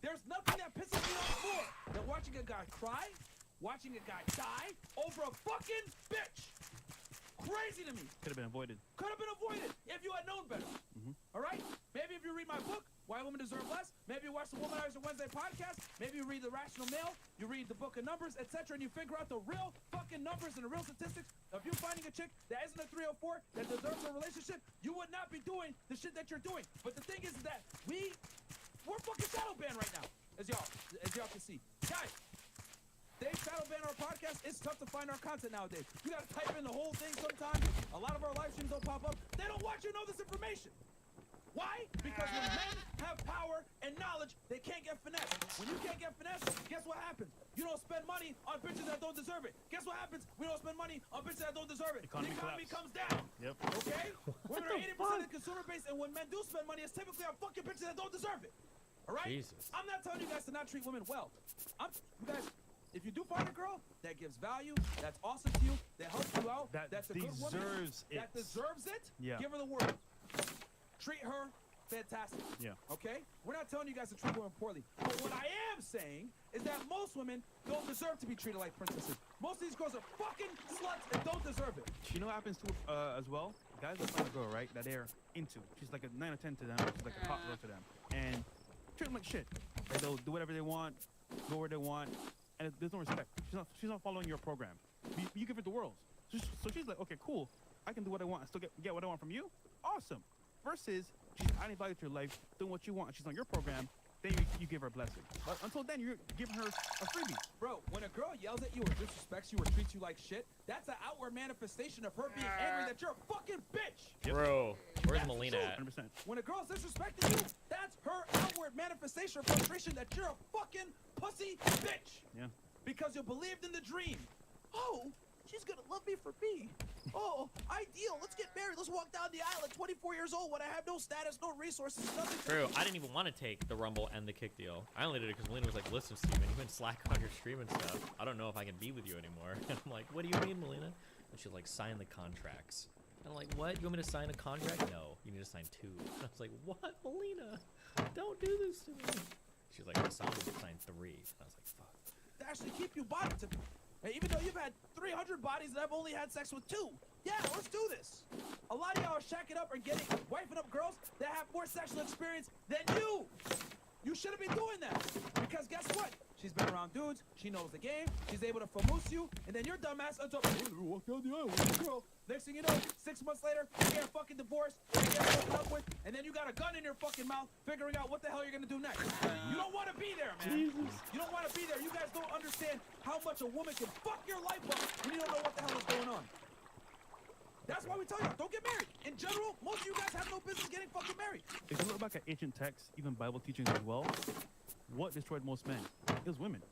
S11: There's nothing that pisses me off more than watching a guy cry, watching a guy die over a fucking bitch. Crazy to me.
S6: Could have been avoided.
S11: Could have been avoided if you had known better. All right? Maybe if you read my book, Why Women Deserve Less, maybe you watch the Womanizer Wednesday podcast, maybe you read The Rational Male, you read the Book of Numbers, etc., and you figure out the real fucking numbers and the real statistics of you finding a chick that isn't a 304 that deserves a relationship, you would not be doing the shit that you're doing. But the thing is that we're fucking shadow banned right now, as y'all can see. Guys, they shadow ban our podcast. It's tough to find our content nowadays. You gotta type in the whole thing sometimes. A lot of our live streams don't pop up. They don't want you to know this information. Why? Because when men have power and knowledge, they can't get finessed. When you can't get finessed, guess what happens? You don't spend money on bitches that don't deserve it. Guess what happens? We don't spend money on bitches that don't deserve it. The economy comes down.
S6: Yep.
S11: Okay? Women are 80% of the consumer base, and when men do spend money, it's typically on fucking bitches that don't deserve it. All right?
S12: Jesus.
S11: I'm not telling you guys to not treat women well. You guys, if you do find a girl that gives value, that's awesome to you, that helps you out, that's a good woman, that deserves it, give her the world. Treat her fantastic.
S6: Yeah.
S11: Okay? We're not telling you guys to treat women poorly. But what I am saying is that most women don't deserve to be treated like princesses. Most of these girls are fucking sluts and don't deserve it.
S6: You know what happens to as well? Guys will find a girl, right, that they're into. She's like a 9 or 10 to them. She's like a hot girl to them. And treat them like shit. Like they'll do whatever they want, go where they want, and there's no respect. She's not following your program. You give her the world. So she's like, okay, cool. I can do what I want and still get what I want from you. Awesome. Versus she's adding value to your life, doing what you want. She's on your program. Then you give her a blessing. But until then, you're giving her a freebie.
S11: Bro, when a girl yells at you or disrespects you or treats you like shit, that's an outward manifestation of her being angry that you're a fucking bitch.
S12: Yep. Bro, where's Melina at?
S6: 100%.
S11: When a girl's disrespecting you, that's her outward manifestation of frustration that you're a fucking pussy bitch.
S6: Yeah.
S11: Because you believed in the dream. Oh, she's gonna love me for me. Oh, ideal. Let's get married. Let's walk down the aisle at 24 years old when I have no status, no resources, nothing.
S12: Bro, I didn't even want to take the Rumble and the Kick deal. I only did it because Melina was like, listen, Steven, you've been slack on your stream and stuff. I don't know if I can be with you anymore. And I'm like, what do you mean, Melina? And she's like, sign the contracts. And I'm like, what? You want me to sign a contract? No, you need to sign 2. And I was like, what, Melina? Don't do this to me. She's like, I sign 3. And I was like, fuck.
S11: To actually keep you bonded to me. And even though you've had 300 bodies and I've only had sex with 2. Yeah, let's do this. A lot of y'all are shacking up or wifing up girls that have more sexual experience than you. You shouldn't be doing that. Because guess what? She's been around dudes. She knows the game. She's able to famoose you. And then your dumbass ends up walk down the aisle with a girl. Next thing you know, 6 months later, you get a fucking divorce. You get broken up with. And then you got a gun in your fucking mouth figuring out what the hell you're going to do next. You don't want to be there, man. Jesus. You don't want to be there. You guys don't understand how much a woman can fuck your life up when you don't know what the hell is going on. That's why we tell you, don't get married. In general, most of you guys have no business getting fucking married.
S6: If you look back at ancient texts, even Bible teachings as well, what destroyed most men? It was women.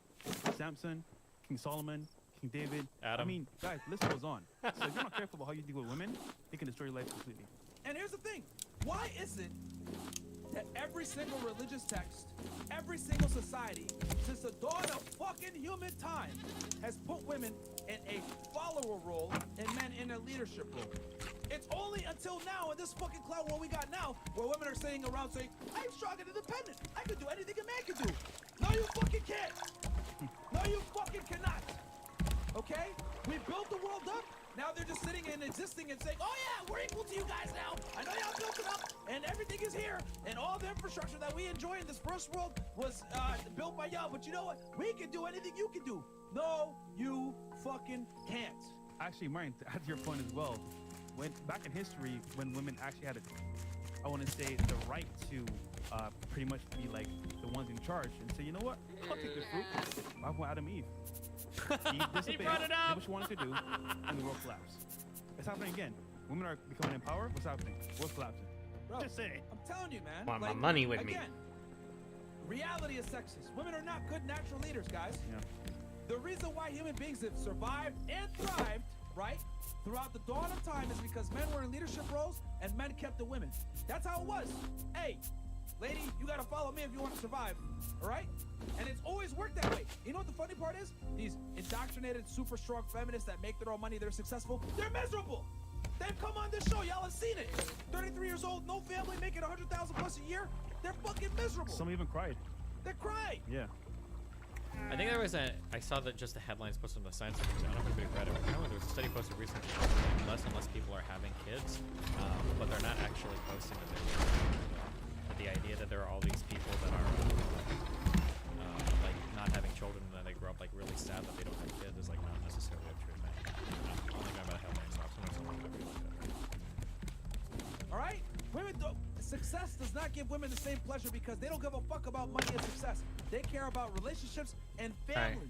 S6: Samson, King Solomon, King David.
S12: Adam.
S6: I mean, guys, list goes on. So if you're not careful about how you deal with women, it can destroy your life completely.
S11: And here's the thing. Why is it that every single religious text, every single society, since the dawn of fucking human time, has put women in a follower role and men in a leadership role? It's only until now, in this fucking cloud world we got now, where women are sitting around saying, I'm strong and independent. I can do anything a man can do. No, you fucking can't. No, you fucking cannot. Okay? We built the world up. Now they're just sitting and existing and saying, oh yeah, we're equal to you guys now. I know y'all built it up and everything is here. And all the infrastructure that we enjoy in this first world was built by y'all. But you know what? We can do anything you can do. No, you fucking can't.
S6: Actually, Marion, to add to your point as well, when back in history, when women actually had, I want to say, the right to pretty much be like the ones in charge and say, you know what? I'll take the fruit. I want Adam and Eve. Eve disobeyed,
S12: brought it up.
S6: did what she wanted to do, and the world collapsed. It's happening again. Women are becoming empowered. What's happening? World collapsing.
S11: Bro,
S6: just saying.
S11: I'm telling you, man.
S2: Want my money with me.
S11: Again, reality is sexist. Women are not good natural leaders, guys.
S6: Yeah.
S11: The reason why human beings have survived and thrived, right, throughout the dawn of time is because men were in leadership roles and men kept the women. That's how it was. Hey, lady, you gotta follow me if you want to survive, all right? And it's always worked that way. You know what the funny part is? These indoctrinated, super strong feminists that make their own money, they're successful, they're miserable. They've come on this show, y'all have seen it. 33 years old, no family, making 100,000 plus a year. They're fucking miserable.
S6: Some even cried.
S11: They cried.
S6: Yeah.
S12: I think there was I saw that just the headlines posted on the Science News. I don't know if anybody read it, but apparently there was a study posted recently that less and less people are having kids, but they're not actually posting that they're but the idea that there are all these people that are like not having children and then they grow up like really sad that they don't have kids is like not necessarily a true thing. I'm only going by the headlines, so sometimes I'm not like that.
S11: All right? Women don't. Success does not give women the same pleasure because they don't give a fuck about money and success. They care about relationships and family.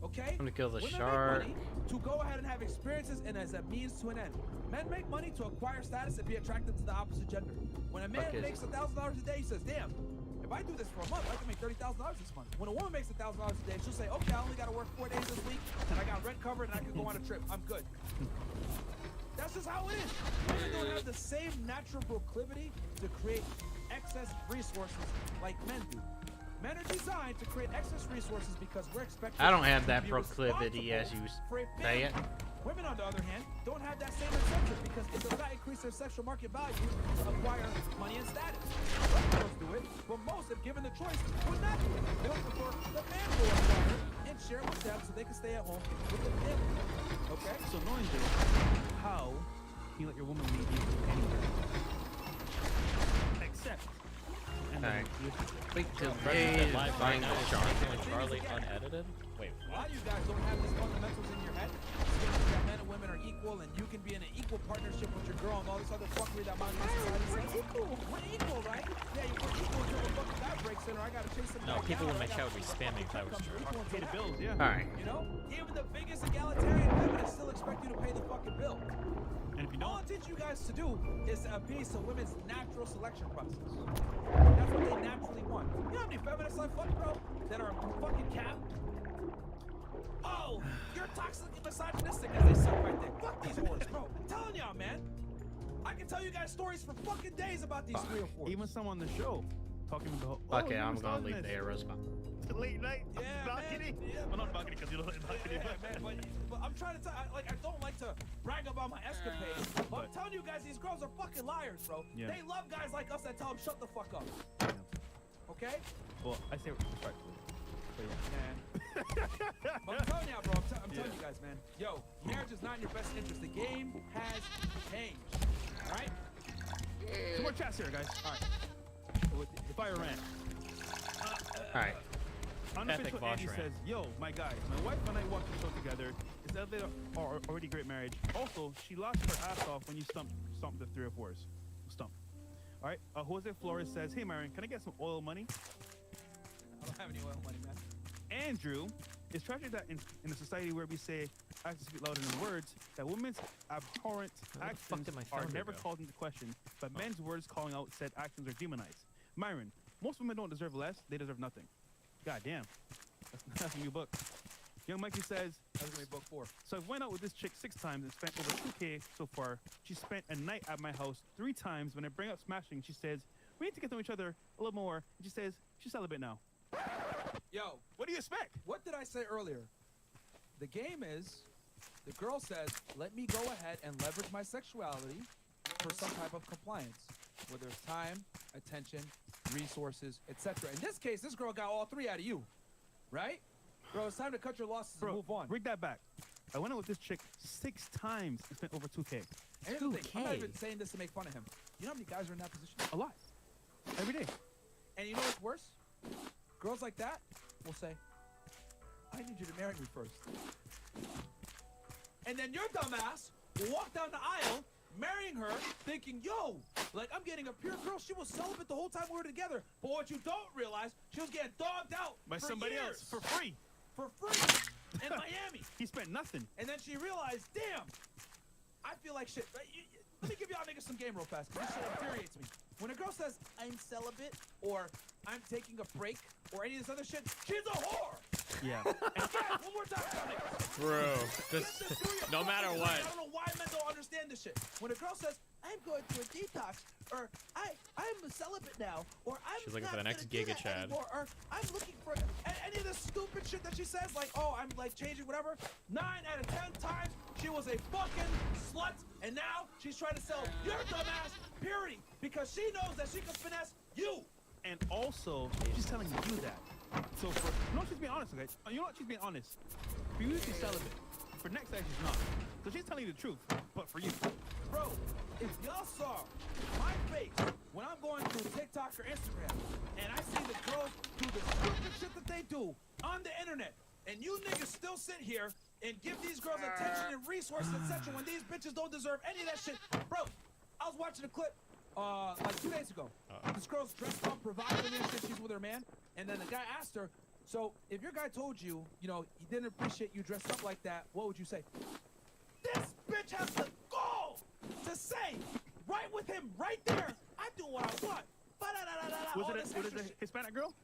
S11: Okay?
S2: I'm gonna kill the
S11: Women
S2: shark.
S11: make money to go ahead and have experiences and as a means to an end. Men make money to acquire status and be attracted to the opposite gender. When a man makes $1,000 a day, he says, damn, if I do this for a month, I can make $30,000 this month. When a woman makes $1,000 a day, she'll say, okay, I only gotta work 4 days this week and I got rent covered and I can go on a trip. I'm good. That's just how it is. Women don't have the same natural proclivity to create excess resources like men do. Men are designed to create excess resources because we're expected.
S2: I don't have
S11: to
S2: that
S11: be
S2: proclivity as you
S11: for a
S2: say it.
S11: family. Women, on the other hand, don't have that same incentive because it does not increase their sexual market value to acquire money and status. Some girls do it, but most, if given the choice, would not do it. They'll prefer the man go acquire and share with them so they can stay at home with the family. Okay?
S6: So knowing this, how can you let your woman lead you anywhere? Except.
S2: Alright. Wait till
S12: President
S2: they
S12: live right
S2: find
S12: now
S2: the
S12: is
S2: shark.
S12: Nathan and Charlie unedited. Wait,
S11: A lot of you guys don't have these fundamentals in your head. That men and women are equal and you can be in an equal partnership with your girl and all this other fuckery that modern society says. We're equal, right? Yeah, we're equal until the fucking guy breaks in or I gotta chase him.
S12: no, people in my chat would be spamming if that was true.
S6: Pay the bills, yeah.
S2: Alright.
S11: You know, even the biggest egalitarian feminists still expect you to pay the fucking bill.
S6: And if you
S11: All
S6: don't,
S11: I teach you guys to do is to appease to women's natural selection process. That's what they naturally want. You know how many feminists I fuck, bro, that are fucking cap? Oh, you're toxic and misogynistic as they suck right there. Fuck these whores, bro. I'm telling y'all, man. I can tell you guys stories for fucking days about these 3 or 4.
S6: even some on the show talking about.
S2: Okay, I'm gonna leave the arrow spot.
S6: Late night
S11: Yeah,
S6: balcony.
S11: man. Yeah,
S6: well, not balcony because you don't like balcony.
S11: Yeah, man, but I'm trying to tell, I don't like to brag about my escapades, but I'm telling you guys, these girls are fucking liars, bro.
S6: Yeah.
S11: They love guys like us that tell them shut the fuck up. Okay?
S6: Well, I say respectfully. But yeah.
S11: But I'm telling y'all, bro. I'm telling you guys, man. Yo, marriage is not in your best interest. The game has changed. All right?
S6: Some more chats here, guys. All right. If I ran.
S2: Alright.
S6: Unofficial
S12: Bosch
S6: Andy
S12: ran.
S6: says, yo, my guy, my wife and I watched the show together. It's elevated our already great marriage. Also, she lost her ass off when you stumped the 3 or 4s. Stump. All right. Jose Flores says, hey, Myron, can I get some oil money?
S11: I don't have any oil money, man.
S6: Andrew, it's tragic that in a society where we say actions speak louder than words, that women's abhorrent
S12: Where the fuck
S6: actions
S12: did my
S6: are
S12: founder
S6: never
S12: go?
S6: called into question, but men's words calling out said actions are demonized. Myron, most women don't deserve less, they deserve nothing. God damn. That's a new book. Young Mikey says,
S11: That's gonna be book 4.
S6: so I went out with this chick 6 times and spent over 2K so far. She spent a night at my house 3 times. When I bring up smashing, she says, we need to get to know each other a little more. And she says, she's celibate now.
S11: Yo,
S6: What do you expect?
S11: what did I say earlier? The game is, the girl says, let me go ahead and leverage my sexuality for some type of compliance, whether it's time, attention, resources, etc. In this case, this girl got all 3 out of you, right? Bro, it's time to cut your losses and move on.
S6: Rig that back. I went out with this chick 6 times and spent over 2K.
S11: And here's the thing, I'm not even saying this to make fun of him. You know how many guys are in that position?
S6: A lot. Every day.
S11: And you know what's worse? Girls like that will say, I need you to marry me first. And then your dumbass will walk down the aisle, marrying her, thinking, yo, like I'm getting a pure girl. She was celibate the whole time we were together. But what you don't realize, she was getting dogged out
S6: By
S11: for
S6: somebody
S11: years.
S6: else for free.
S11: For free in Miami.
S6: He spent nothing.
S11: And then she realized, damn, I feel like shit. Let me give y'all niggas some game real fast, because this shit infuriates me. When a girl says, I'm celibate, or I'm taking a break, or any of this other shit, she's a whore.
S6: Yeah.
S11: And one more time, Sonic.
S12: Bro, just no matter what.
S11: I don't know why men don't understand this shit. When a girl says, "I'm going through a detox," or "I'm a celibate now," or "I'm
S12: She's looking
S11: not
S12: for the next
S11: gonna do
S12: Giga
S11: that
S12: Chad.
S11: anymore," or "I'm looking for any of this stupid shit that she says, like, "Oh, I'm like changing whatever." 9 out of 10 times she was a fucking slut, and now she's trying to sell your dumbass purity because she knows that she can finesse you.
S6: And also, she's telling you that. So for she's being honest, okay? You know what? She's being honest. For you, she's celibate. For next time, she's not. So she's telling you the truth. But for you,
S11: bro, if y'all saw my face when I'm going through TikTok or Instagram, and I see the girls do the stupid shit that they do on the internet, and you niggas still sit here and give these girls attention and resources, etc., when these bitches don't deserve any of that shit, bro. I was watching a clip. Like 2 days ago, this girl's dressed up, provocatively, and shit. She's with her man, and then the guy asked her, "So, if your guy told you, you know, he didn't appreciate you dressed up like that, what would you say?" This bitch has the gall to say, right with him, right there, "I do what I want."
S6: Was it a Hispanic girl?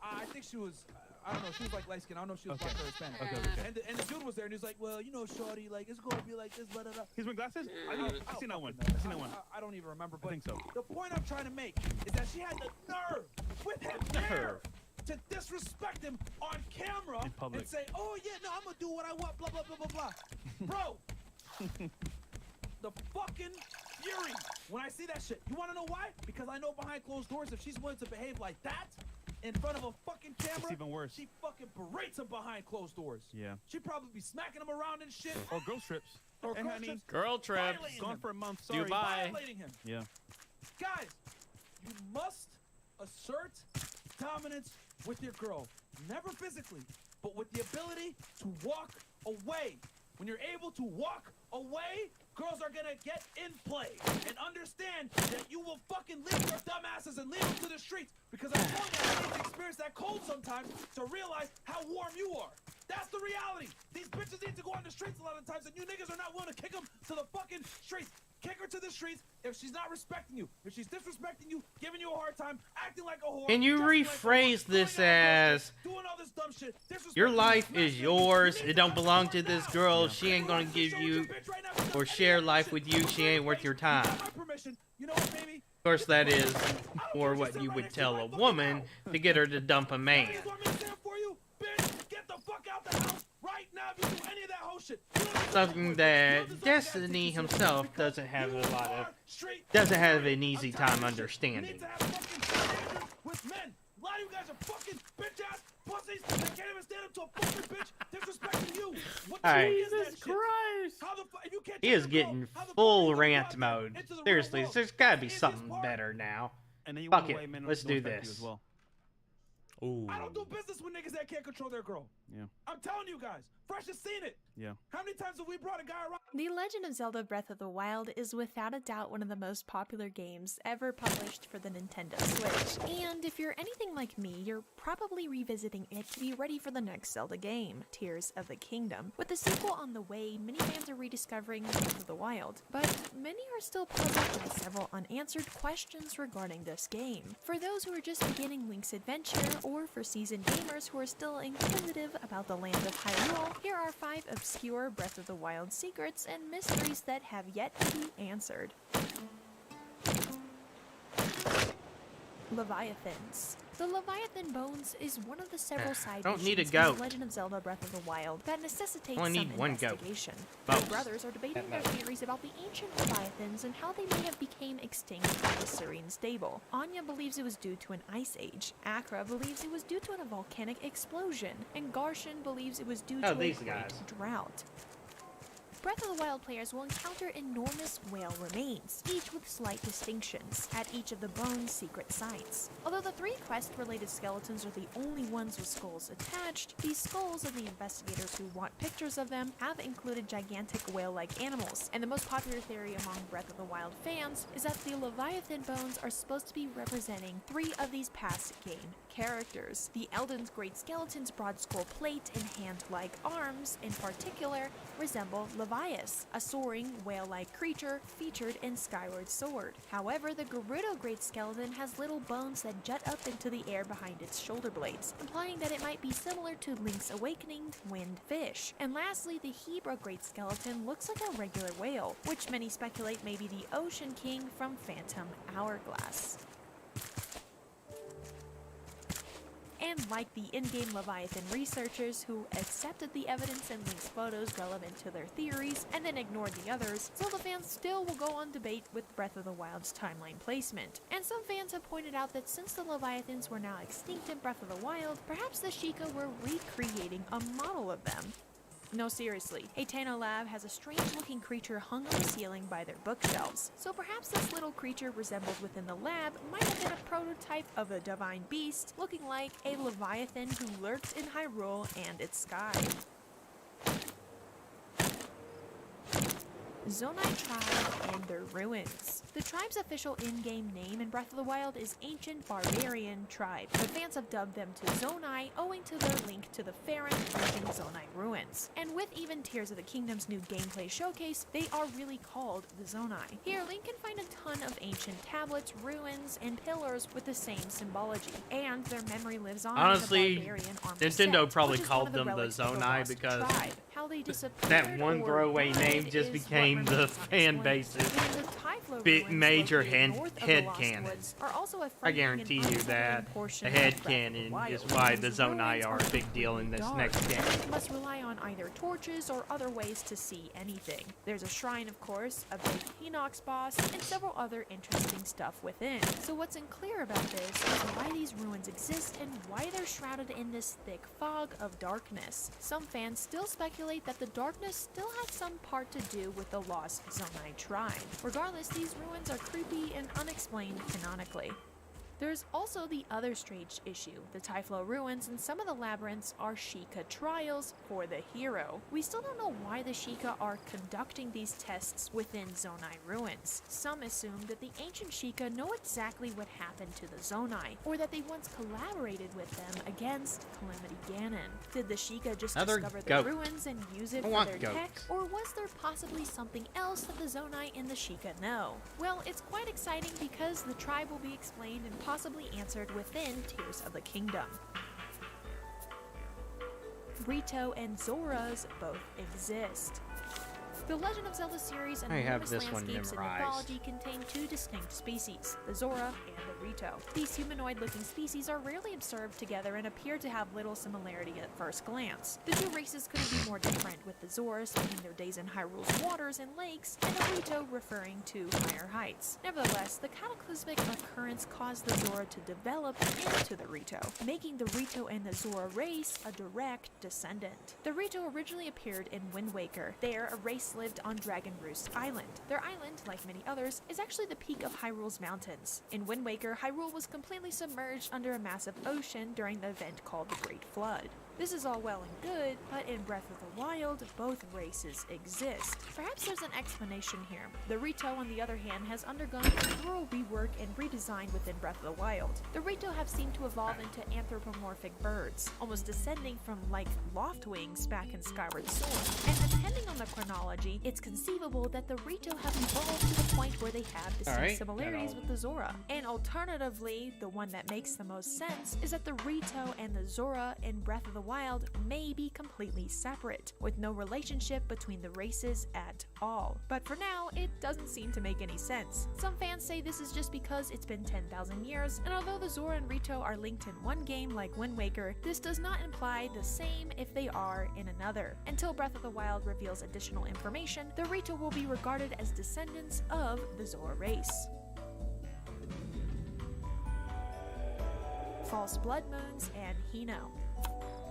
S11: I think she was. I don't know. She was like light skin. I don't know if she was black or Hispanic.
S6: Okay.
S11: And the dude was there, and he's like, "Well, you know, shorty, like it's gonna be like this, blah, blah, blah."
S6: He's wearing glasses? I seen that one. I seen that one.
S11: I don't even remember, but
S6: I think so.
S11: The point I'm trying to make is that she had the nerve with him there to disrespect him on camera
S6: in public
S11: and say, "Oh yeah, no, I'm gonna do what I want," blah blah blah blah blah. Bro, the fucking fury when I see that shit. You wanna know why? Because I know behind closed doors, if she's willing to behave like that in front of a fucking camera,
S6: it's even worse.
S11: She fucking berates him behind closed doors.
S6: Yeah.
S11: She'd probably be smacking him around and shit.
S6: Or girl trips.
S11: Or
S6: hey, honey,
S12: girl trips.
S6: Gone for a month. Sorry.
S12: Dubai.
S11: Violating him.
S6: Yeah.
S11: Guys, you must assert dominance with your girl. Never physically, but with the ability to walk away. When you're able to walk away, girls are gonna get in play and understand that you will fucking leave your dumbasses and leave them to the streets. Because I'm telling you, I need to experience that cold sometimes to realize how warm you are. That's the reality. These bitches need to go on the streets a lot of times, and you niggas are not willing to kick them to the fucking streets. Kick her to the streets if she's not respecting you. If she's disrespecting you, giving you a hard time, acting like a whore.
S2: Can you rephrase this as,
S11: doing all this dumb shit,
S2: your life is yours, it don't belong to this girl, she ain't gonna give you or share life with you, she ain't worth your time.
S11: You know what, baby?
S2: Of course, that is or what you would tell a woman to get her to dump a man.
S11: Get the fuck out the house right now if you do any of that whole shit.
S2: Something that Destiny himself doesn't have an easy time understanding.
S11: With men, a lot of you guys are fucking bitch ass pussies that can't even stand up to a fucking bitch disrespecting you. What the fuck is that shit?
S12: Christ!
S11: How the fuck you can't
S2: He is getting full rant mode. Seriously, there's gotta be something better now.
S6: And then you
S2: Fuck it, let's do this.
S6: As well.
S12: Ooh.
S11: I don't do business with niggas that can't control their girl.
S6: Yeah.
S11: I'm telling you guys, Fresh has seen it.
S6: Yeah.
S11: How many times have we brought a guy around?
S13: The Legend of Zelda Breath of the Wild is without a doubt one of the most popular games ever published for the Nintendo Switch. And if you're anything like me, you're probably revisiting it to be ready for the next Zelda game, Tears of the Kingdom. With the sequel on the way, many fans are rediscovering Breath of the Wild, but many are still puzzled by several unanswered questions regarding this game. For those who are just beginning Link's adventure, or for seasoned gamers who are still inquisitive about the land of Hyrule, here are 5 obscure Breath of the Wild secrets and mysteries that have yet to be answered. Leviathans. The Leviathan Bones is one of the several side missions in The Legend of Zelda Breath of the Wild that necessitates some investigation. The brothers are debating their theories about the ancient Leviathans and how they may have become extinct from the Serene Stable. Anya believes it was due to an ice age, Akra believes it was due to a volcanic explosion, and Garshan believes it was due to a great drought. Breath of the Wild players will encounter enormous whale remains, each with slight distinctions, at each of the Bones' secret sites. Although the 3 quest-related skeletons are the only ones with skulls attached, the skulls of the investigators who want pictures of them have included gigantic whale-like animals, and the most popular theory among Breath of the Wild fans is that the Leviathan Bones are supposed to be representing 3 of these past game characters. The Elden's Great Skeleton's broad skull plate and hand-like arms, in particular, resemble Levias, a soaring, whale-like creature featured in Skyward Sword. However, the Gerudo Great Skeleton has little bones that jut up into the air behind its shoulder blades, implying that it might be similar to Link's Awakening Wind Fish. And lastly, the Hebra Great Skeleton looks like a regular whale, which many speculate may be the Ocean King from Phantom Hourglass. And like the in-game Leviathan researchers who accepted the evidence in Link's photos relevant to their theories and then ignored the others, Zelda fans still will go on debate with Breath of the Wild's timeline placement. And some fans have pointed out that since the Leviathans were now extinct in Breath of the Wild, perhaps the Sheikah were recreating a model of them. No, seriously, Hateno Lab has a strange-looking creature hung on the ceiling by their bookshelves, so perhaps this little creature resembled within the lab might have been a prototype of a divine beast, looking like a Leviathan who lurked in Hyrule and its sky. Zonai Tribe and their ruins. The tribe's official in-game name in Breath of the Wild is Ancient Barbarian Tribe, but fans have dubbed them to Zonai owing to their link to the Farron Virgin Zonai ruins. And with even Tears of the Kingdom's new gameplay showcase, they are really called the Zonai. Here, Link can find a ton of ancient tablets, ruins, and pillars with the same symbology, and their memory lives on.
S2: Honestly,
S13: in the Barbarian Armor
S2: Nintendo
S13: set,
S2: probably
S13: which is
S2: called
S13: one of
S2: them the Zonai because
S13: how they
S2: that one throwaway name just became the fan base's major headcanon. I guarantee you that the headcanon is why the Zonai are a big deal in this next game.
S13: You must rely on either torches or other ways to see anything. There's a shrine, of course, a big Hinox boss, and several other interesting stuff within. So what's unclear about this is why these ruins exist and why they're shrouded in this thick fog of darkness. Some fans still speculate that the darkness still has some part to do with the lost Zonai Tribe. Regardless, these ruins are creepy and unexplained canonically. There's also the other strange issue. The Typhlo ruins and some of the labyrinths are Sheikah trials for the hero. We still don't know why the Sheikah are conducting these tests within Zonai ruins. Some assume that the ancient Sheikah know exactly what happened to the Zonai, or that they once collaborated with them against Calamity Ganon. Did the Sheikah just discover the ruins and use it for their tech, or was there possibly something else that the Zonai and the Sheikah know? Well, it's quite exciting because the tribe will be explained and possibly answered within Tears of the Kingdom. Rito and Zoras both exist. The Legend of Zelda series and numerous landscapes and mythology contain two distinct species, the Zora and the Rito. These humanoid-looking species are rarely observed together and appear to have little similarity at first glance. The two races couldn't be more different, with the Zora spending their days in Hyrule's waters and lakes, and the Rito referring to higher heights. Nevertheless, the cataclysmic occurrence caused the Zora to develop into the Rito, making the Rito and the Zora race a direct descendant. The Rito originally appeared in Wind Waker. There, a race lived on Dragon Roost Island. Their island, like many others, is actually the peak of Hyrule's mountains. In Wind Waker, Hyrule was completely submerged under a massive ocean during the event called the Great Flood. This is all well and good, but in Breath of the Wild, both races exist. Perhaps there's an explanation here. The Rito, on the other hand, has undergone a thorough rework and redesign within Breath of the Wild. The Rito have seemed to evolve into anthropomorphic birds, almost descending from, like, Loftwings back in Skyward Sword. And depending on the chronology, it's conceivable that the Rito have evolved to the point where they have distinct similarities with the Zora. And alternatively, the one that makes the most sense is that the Rito and the Zora in Breath of the Wild may be completely separate, with no relationship between the races at all. But for now, it doesn't seem to make any sense. Some fans say this is just because it's been 10,000 years, and although the Zora and Rito are linked in one game like Wind Waker, this does not imply the same if they are in another. Until Breath of the Wild reveals additional information, the Rito will be regarded as descendants of the Zora race. False Blood Moons and Hino.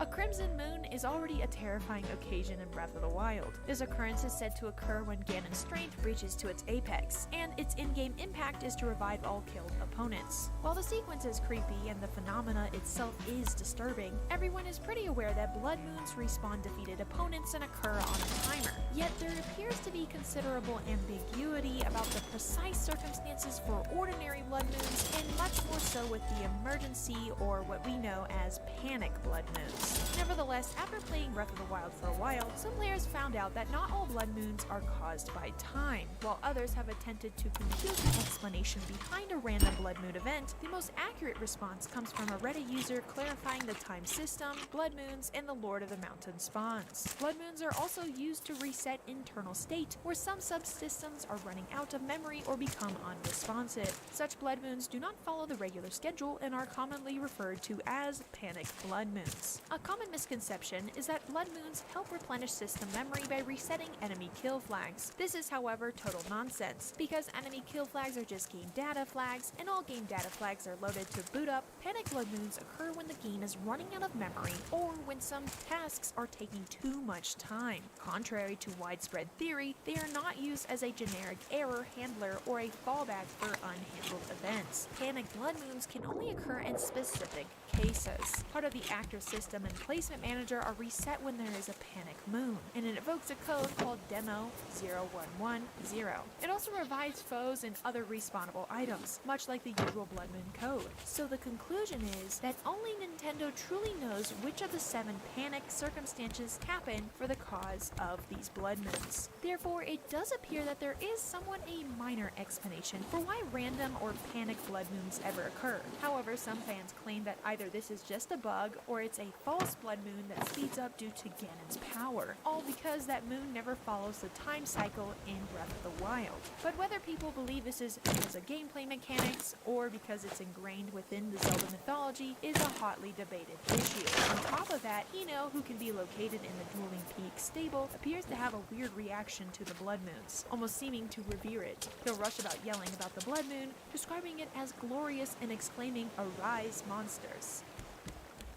S13: A crimson moon is already a terrifying occasion in Breath of the Wild. This occurrence is said to occur when Ganon's strength reaches to its apex, and its in-game impact is to revive all killed opponents. While the sequence is creepy and the phenomena itself is disturbing, everyone is pretty aware that blood moons respawn defeated opponents and occur on a timer. Yet there appears to be considerable ambiguity about the precise circumstances for ordinary blood moons, and much more so with the emergency, or what we know as panic blood moons. Nevertheless, after playing Breath of the Wild for a while, some players found out that not all blood moons are caused by time. While others have attempted to compute the explanation behind a random blood moon event, the most accurate response comes from a Reddit user clarifying the time system, blood moons, and the Lord of the Mountain spawns. Blood moons are also used to reset internal state, where some subsystems are running out of memory or become unresponsive. Such blood moons do not follow the regular schedule and are commonly referred to as panic blood moons. A common misconception is that blood moons help replenish system memory by resetting enemy kill flags. This is, however, total nonsense, because enemy kill flags are just game data flags, and all game data flags are loaded to boot up. Panic blood moons occur when the game is running out of memory, or when some tasks are taking too much time. Contrary to widespread theory, they are not used as a generic error handler or a fallback for unhandled events. Panic blood moons can only occur in specific cases. Part of the actor system and placement manager are reset when there is a panic moon, and it invokes a code called Demo 0110. It also revives foes and other respawnable items, much like the usual Blood Moon code. So the conclusion is that only Nintendo truly knows which of the 7 panic circumstances happen for the cause of these blood moons. Therefore, it does appear that there is somewhat a minor explanation for why random or panic blood moons ever occur. However, some fans claim that either this is just a bug or it's a false blood moon that speeds up due to Ganon's power, all because that moon never follows the time cycle in Breath of the Wild. But whether people believe this is because of gameplay mechanics or because it's ingrained within the Zelda mythology is a hotly debated issue. On top of that, Hino, who can be located in the Dueling Peak stable, appears to have a weird reaction to the blood moons, almost seeming to revere it. He'll rush about yelling about the blood moon, describing it as glorious and exclaiming, "Arise, monsters."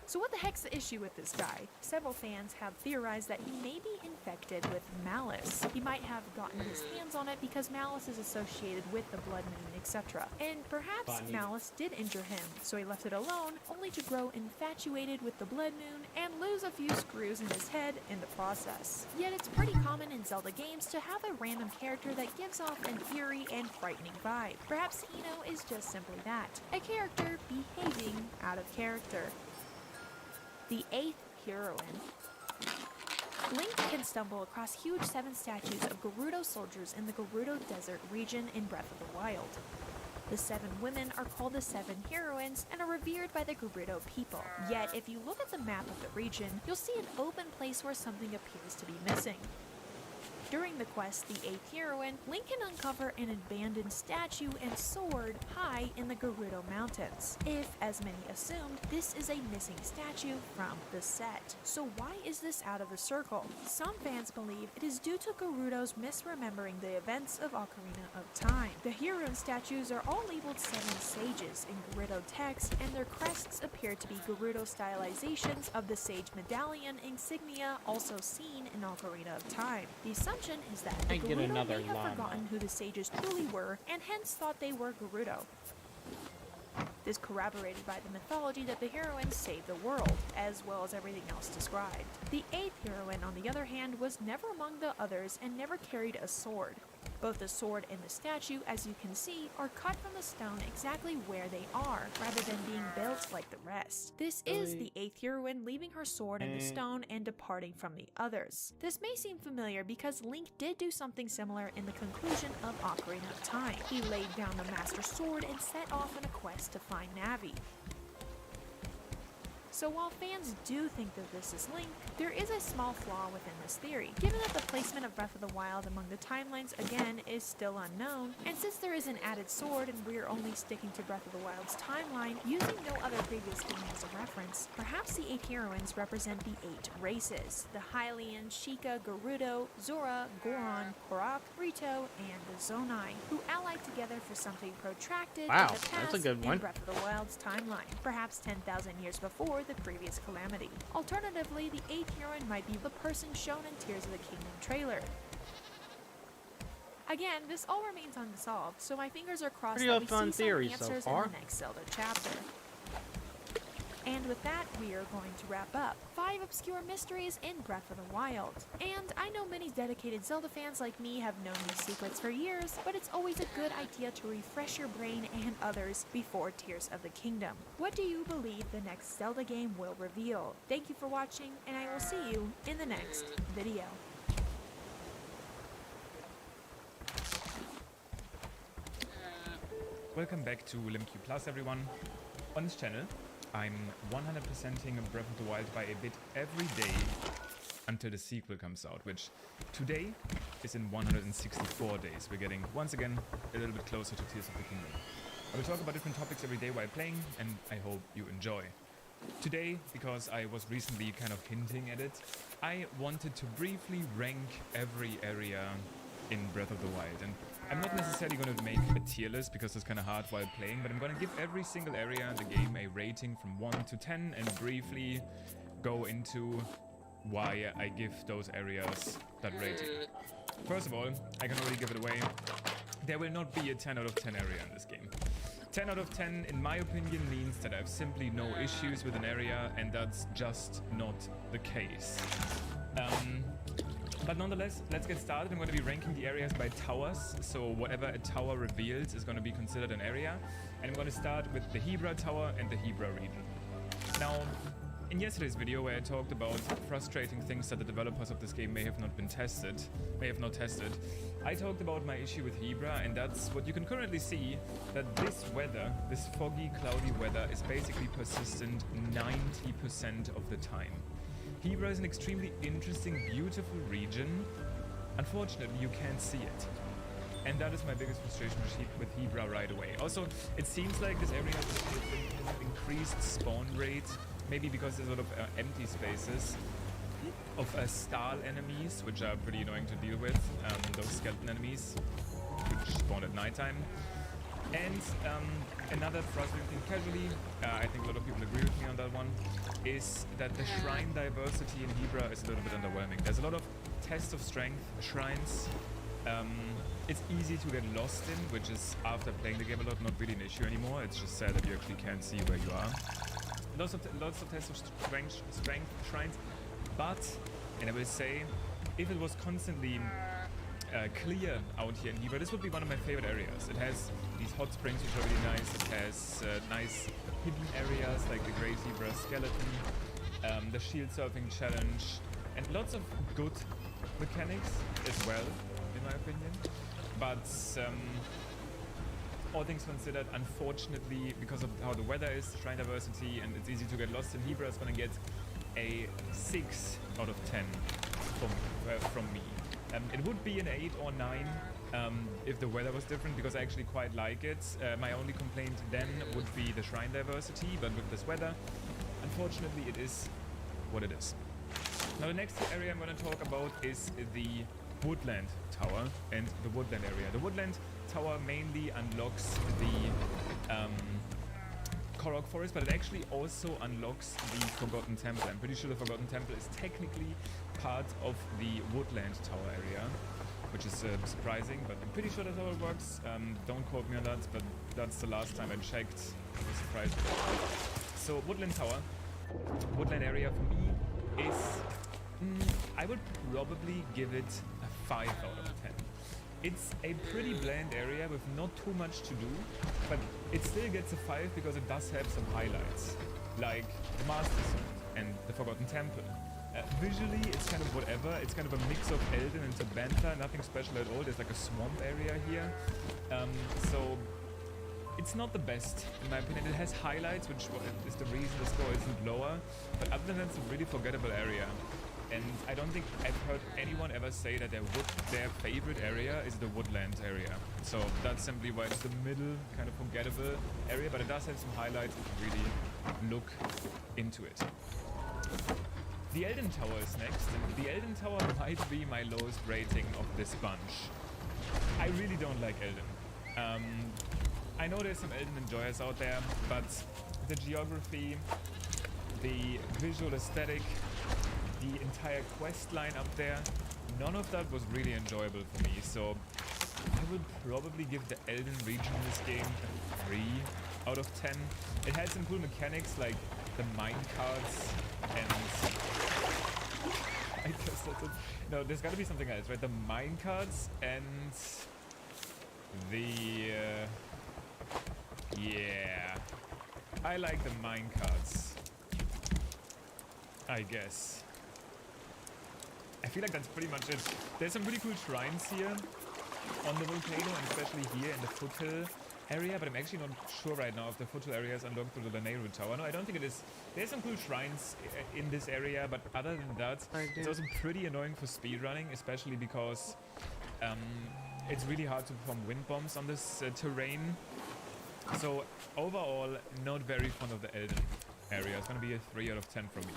S13: So what the heck's the issue with this guy? Several fans have theorized that he may be infected with malice. He might have gotten his hands on it because malice is associated with the blood moon, etc. And perhaps malice did injure him, so he left it alone, only to grow infatuated with the blood moon and lose a few screws in his head in the process. Yet it's pretty common in Zelda games to have a random character that gives off an eerie and frightening vibe. Perhaps Hino is just simply that, a character behaving out of character. The 8th heroine. Link can stumble across huge 7 statues of Gerudo soldiers in the Gerudo Desert region in Breath of the Wild. The 7 women are called the 7 heroines and are revered by the Gerudo people. Yet, if you look at the map of the region, you'll see an open place where something appears to be missing. During the quest, the 8th heroine, Link can uncover an abandoned statue and sword high in the Gerudo Mountains. If, as many assumed, this is a missing statue from the set. So why is this out of the circle? Some fans believe it is due to Gerudo's misremembering the events of Ocarina of Time. The heroine statues are all labeled 7 sages in Gerudo text, and their crests appear to be Gerudo stylizations of the sage medallion insignia also seen in Ocarina of Time. The assumption is that the Gerudo may have forgotten who the sages truly were and hence thought they were Gerudo. This corroborated by the mythology that the heroines saved the world, as well as everything else described. The 8th heroine, on the other hand, was never among the others and never carried a sword. Both the sword and the statue, as you can see, are cut from the stone exactly where they are, rather than being built like the rest. This is the 8th heroine leaving her sword in the stone and departing from the others. This may seem familiar because Link did do something similar in the conclusion of Ocarina of Time. He laid down the Master Sword and set off on a quest to find Navi. So while fans do think that this is Link, there is a small flaw within this theory. Given that the placement of Breath of the Wild among the timelines again is still unknown, and since there is an added sword and we're only sticking to Breath of the Wild's timeline, using no other previous game as a reference, perhaps the 8 heroines represent the 8 races: the Hylian, Sheikah, Gerudo, Zora, Goron, Korok, Rito, and the Zonai, who allied together for something protracted in the past in Breath of the Wild's timeline. Perhaps 10,000 years before, the previous calamity. Alternatively, the 8th heroine might be the person shown in Tears of the Kingdom trailer. Again, this all remains unsolved, so my fingers are crossed that we see some answers in the next Zelda chapter. And with that, we are going to wrap up 5 obscure mysteries in Breath of the Wild. And I know many dedicated Zelda fans like me have known these secrets for years, but it's always a good idea to refresh your brain and others before Tears of the Kingdom. What do you believe the next Zelda game will reveal? Thank you for watching, and I will see you in the next video.
S4: Welcome back to LimQ Plus, everyone. On this channel, I'm 100%ing Breath of the Wild by a bit every day until the sequel comes out, which today is in 164 days. We're getting, once again, a little bit closer to Tears of the Kingdom. I will talk about different topics every day while playing, and I hope you enjoy. Today, because I was recently kind of hinting at it, I wanted to briefly rank every area in Breath of the Wild. And I'm not necessarily going to make a tier list because it's kind of hard while playing, but I'm going to give every single area in the game a rating from 1 to 10 and briefly go into why I give those areas that rating. First of all, I can already give it away. There will not be a 10 out of 10 area in this game. 10 out of 10, in my opinion, means that I have simply no issues with an area, and that's just not the case. But nonetheless, let's get started. I'm going to be ranking the areas by towers, so whatever a tower reveals is going to be considered an area. And I'm going to start with the Hebra Tower and the Hebra region. Now, in yesterday's video where I talked about frustrating things that the developers of this game may have not tested, I talked about my issue with Hebra, and that's what you can currently see, that this weather, this foggy, cloudy weather, is basically persistent 90% of the time. Hebra is an extremely interesting, beautiful region. Unfortunately, you can't see it. And that is my biggest frustration with Hebra right away. Also, it seems like this area has an increased spawn rate, maybe because there's a lot of empty spaces of stall enemies, which are pretty annoying to deal with, those skeleton enemies, which spawn at nighttime. And another frustrating thing casually, I think a lot of people agree with me on that one, is that the shrine diversity in Hebra is a little bit underwhelming. There's a lot of tests of strength, shrines. It's easy to get lost in, which is, after playing the game a lot, not really an issue anymore. It's just sad that you actually can't see where you are. Lots of tests of strength shrines, but, and I will say, if it was constantly clear out here in Hebra, this would be one of my favorite areas. It has these hot springs which are really nice. It has nice hidden areas like the Great Hebra Skeleton, the shield surfing challenge, and lots of good mechanics as well, in my opinion. But all things considered, unfortunately, because of how the weather is, shrine diversity, and it's easy to get lost in Hebra, it's going to get a 6 out of 10 from me. It would be an 8 or 9 if the weather was different, because I actually quite like it. My only complaint then would be the shrine diversity, but with this weather, unfortunately, it is what it is. Now, the next area I'm going to talk about is the Woodland Tower and the Woodland area. The Woodland Tower mainly unlocks the Korok Forest, but it actually also unlocks the Forgotten Temple. I'm pretty sure the Forgotten Temple is technically part of the Woodland Tower area, which is surprising, but I'm pretty sure that's how it works. Don't quote me on that, but that's the last time I checked. I was surprised. So Woodland Tower, Woodland area for me is, I would probably give it a 5 out of 10. It's a pretty bland area with not too much to do, but it still gets a 5 because it does have some highlights, like the Master Sword and the Forgotten Temple. Visually, it's kind of whatever. It's kind of a mix of Eldin and Tabantha, nothing special at all. There's like a swamp area here. So it's not the best, in my opinion. It has highlights, which is the reason the score isn't lower. But other than that, it's a really forgettable area. And I don't think I've heard anyone ever say that their favorite area is the Woodland area. So that's simply why it's the middle, kind of forgettable area. But it does have some highlights if you really look into it. The Eldin Tower is next, and the Eldin Tower might be my lowest rating of this bunch. I really don't like Eldin. I know there's some Eldin enjoyers out there, but the geography, the visual aesthetic, the entire quest line up there, none of that was really enjoyable for me. So I would probably give the Elden region in this game a 3 out of 10. It had some cool mechanics like the minecarts and I guess that's it. No, there's got to be something else, right? The minecarts and the yeah, I like the minecarts, I guess. I feel like that's pretty much it. There's some really cool shrines here on the volcano, and especially here in the foothill area, but I'm actually not sure right now if the foothill area is unlocked through the Nehru Tower. No, I don't think it is. There's some cool shrines in this area, but other than that, it's also pretty annoying for speedrunning, especially because it's really hard to perform wind bombs on this terrain. So overall, not very fond of the Elden area. It's going to be a 3 out of 10 from me.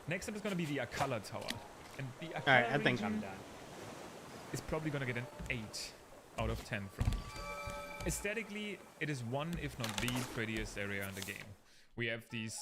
S4: Next up is going to be the Akkala Tower. And the Akkala
S2: Alright, I think I'm done.
S4: Is probably going to get an 8 out of 10 from me. Aesthetically, it is one, if not the prettiest area in the game. We have these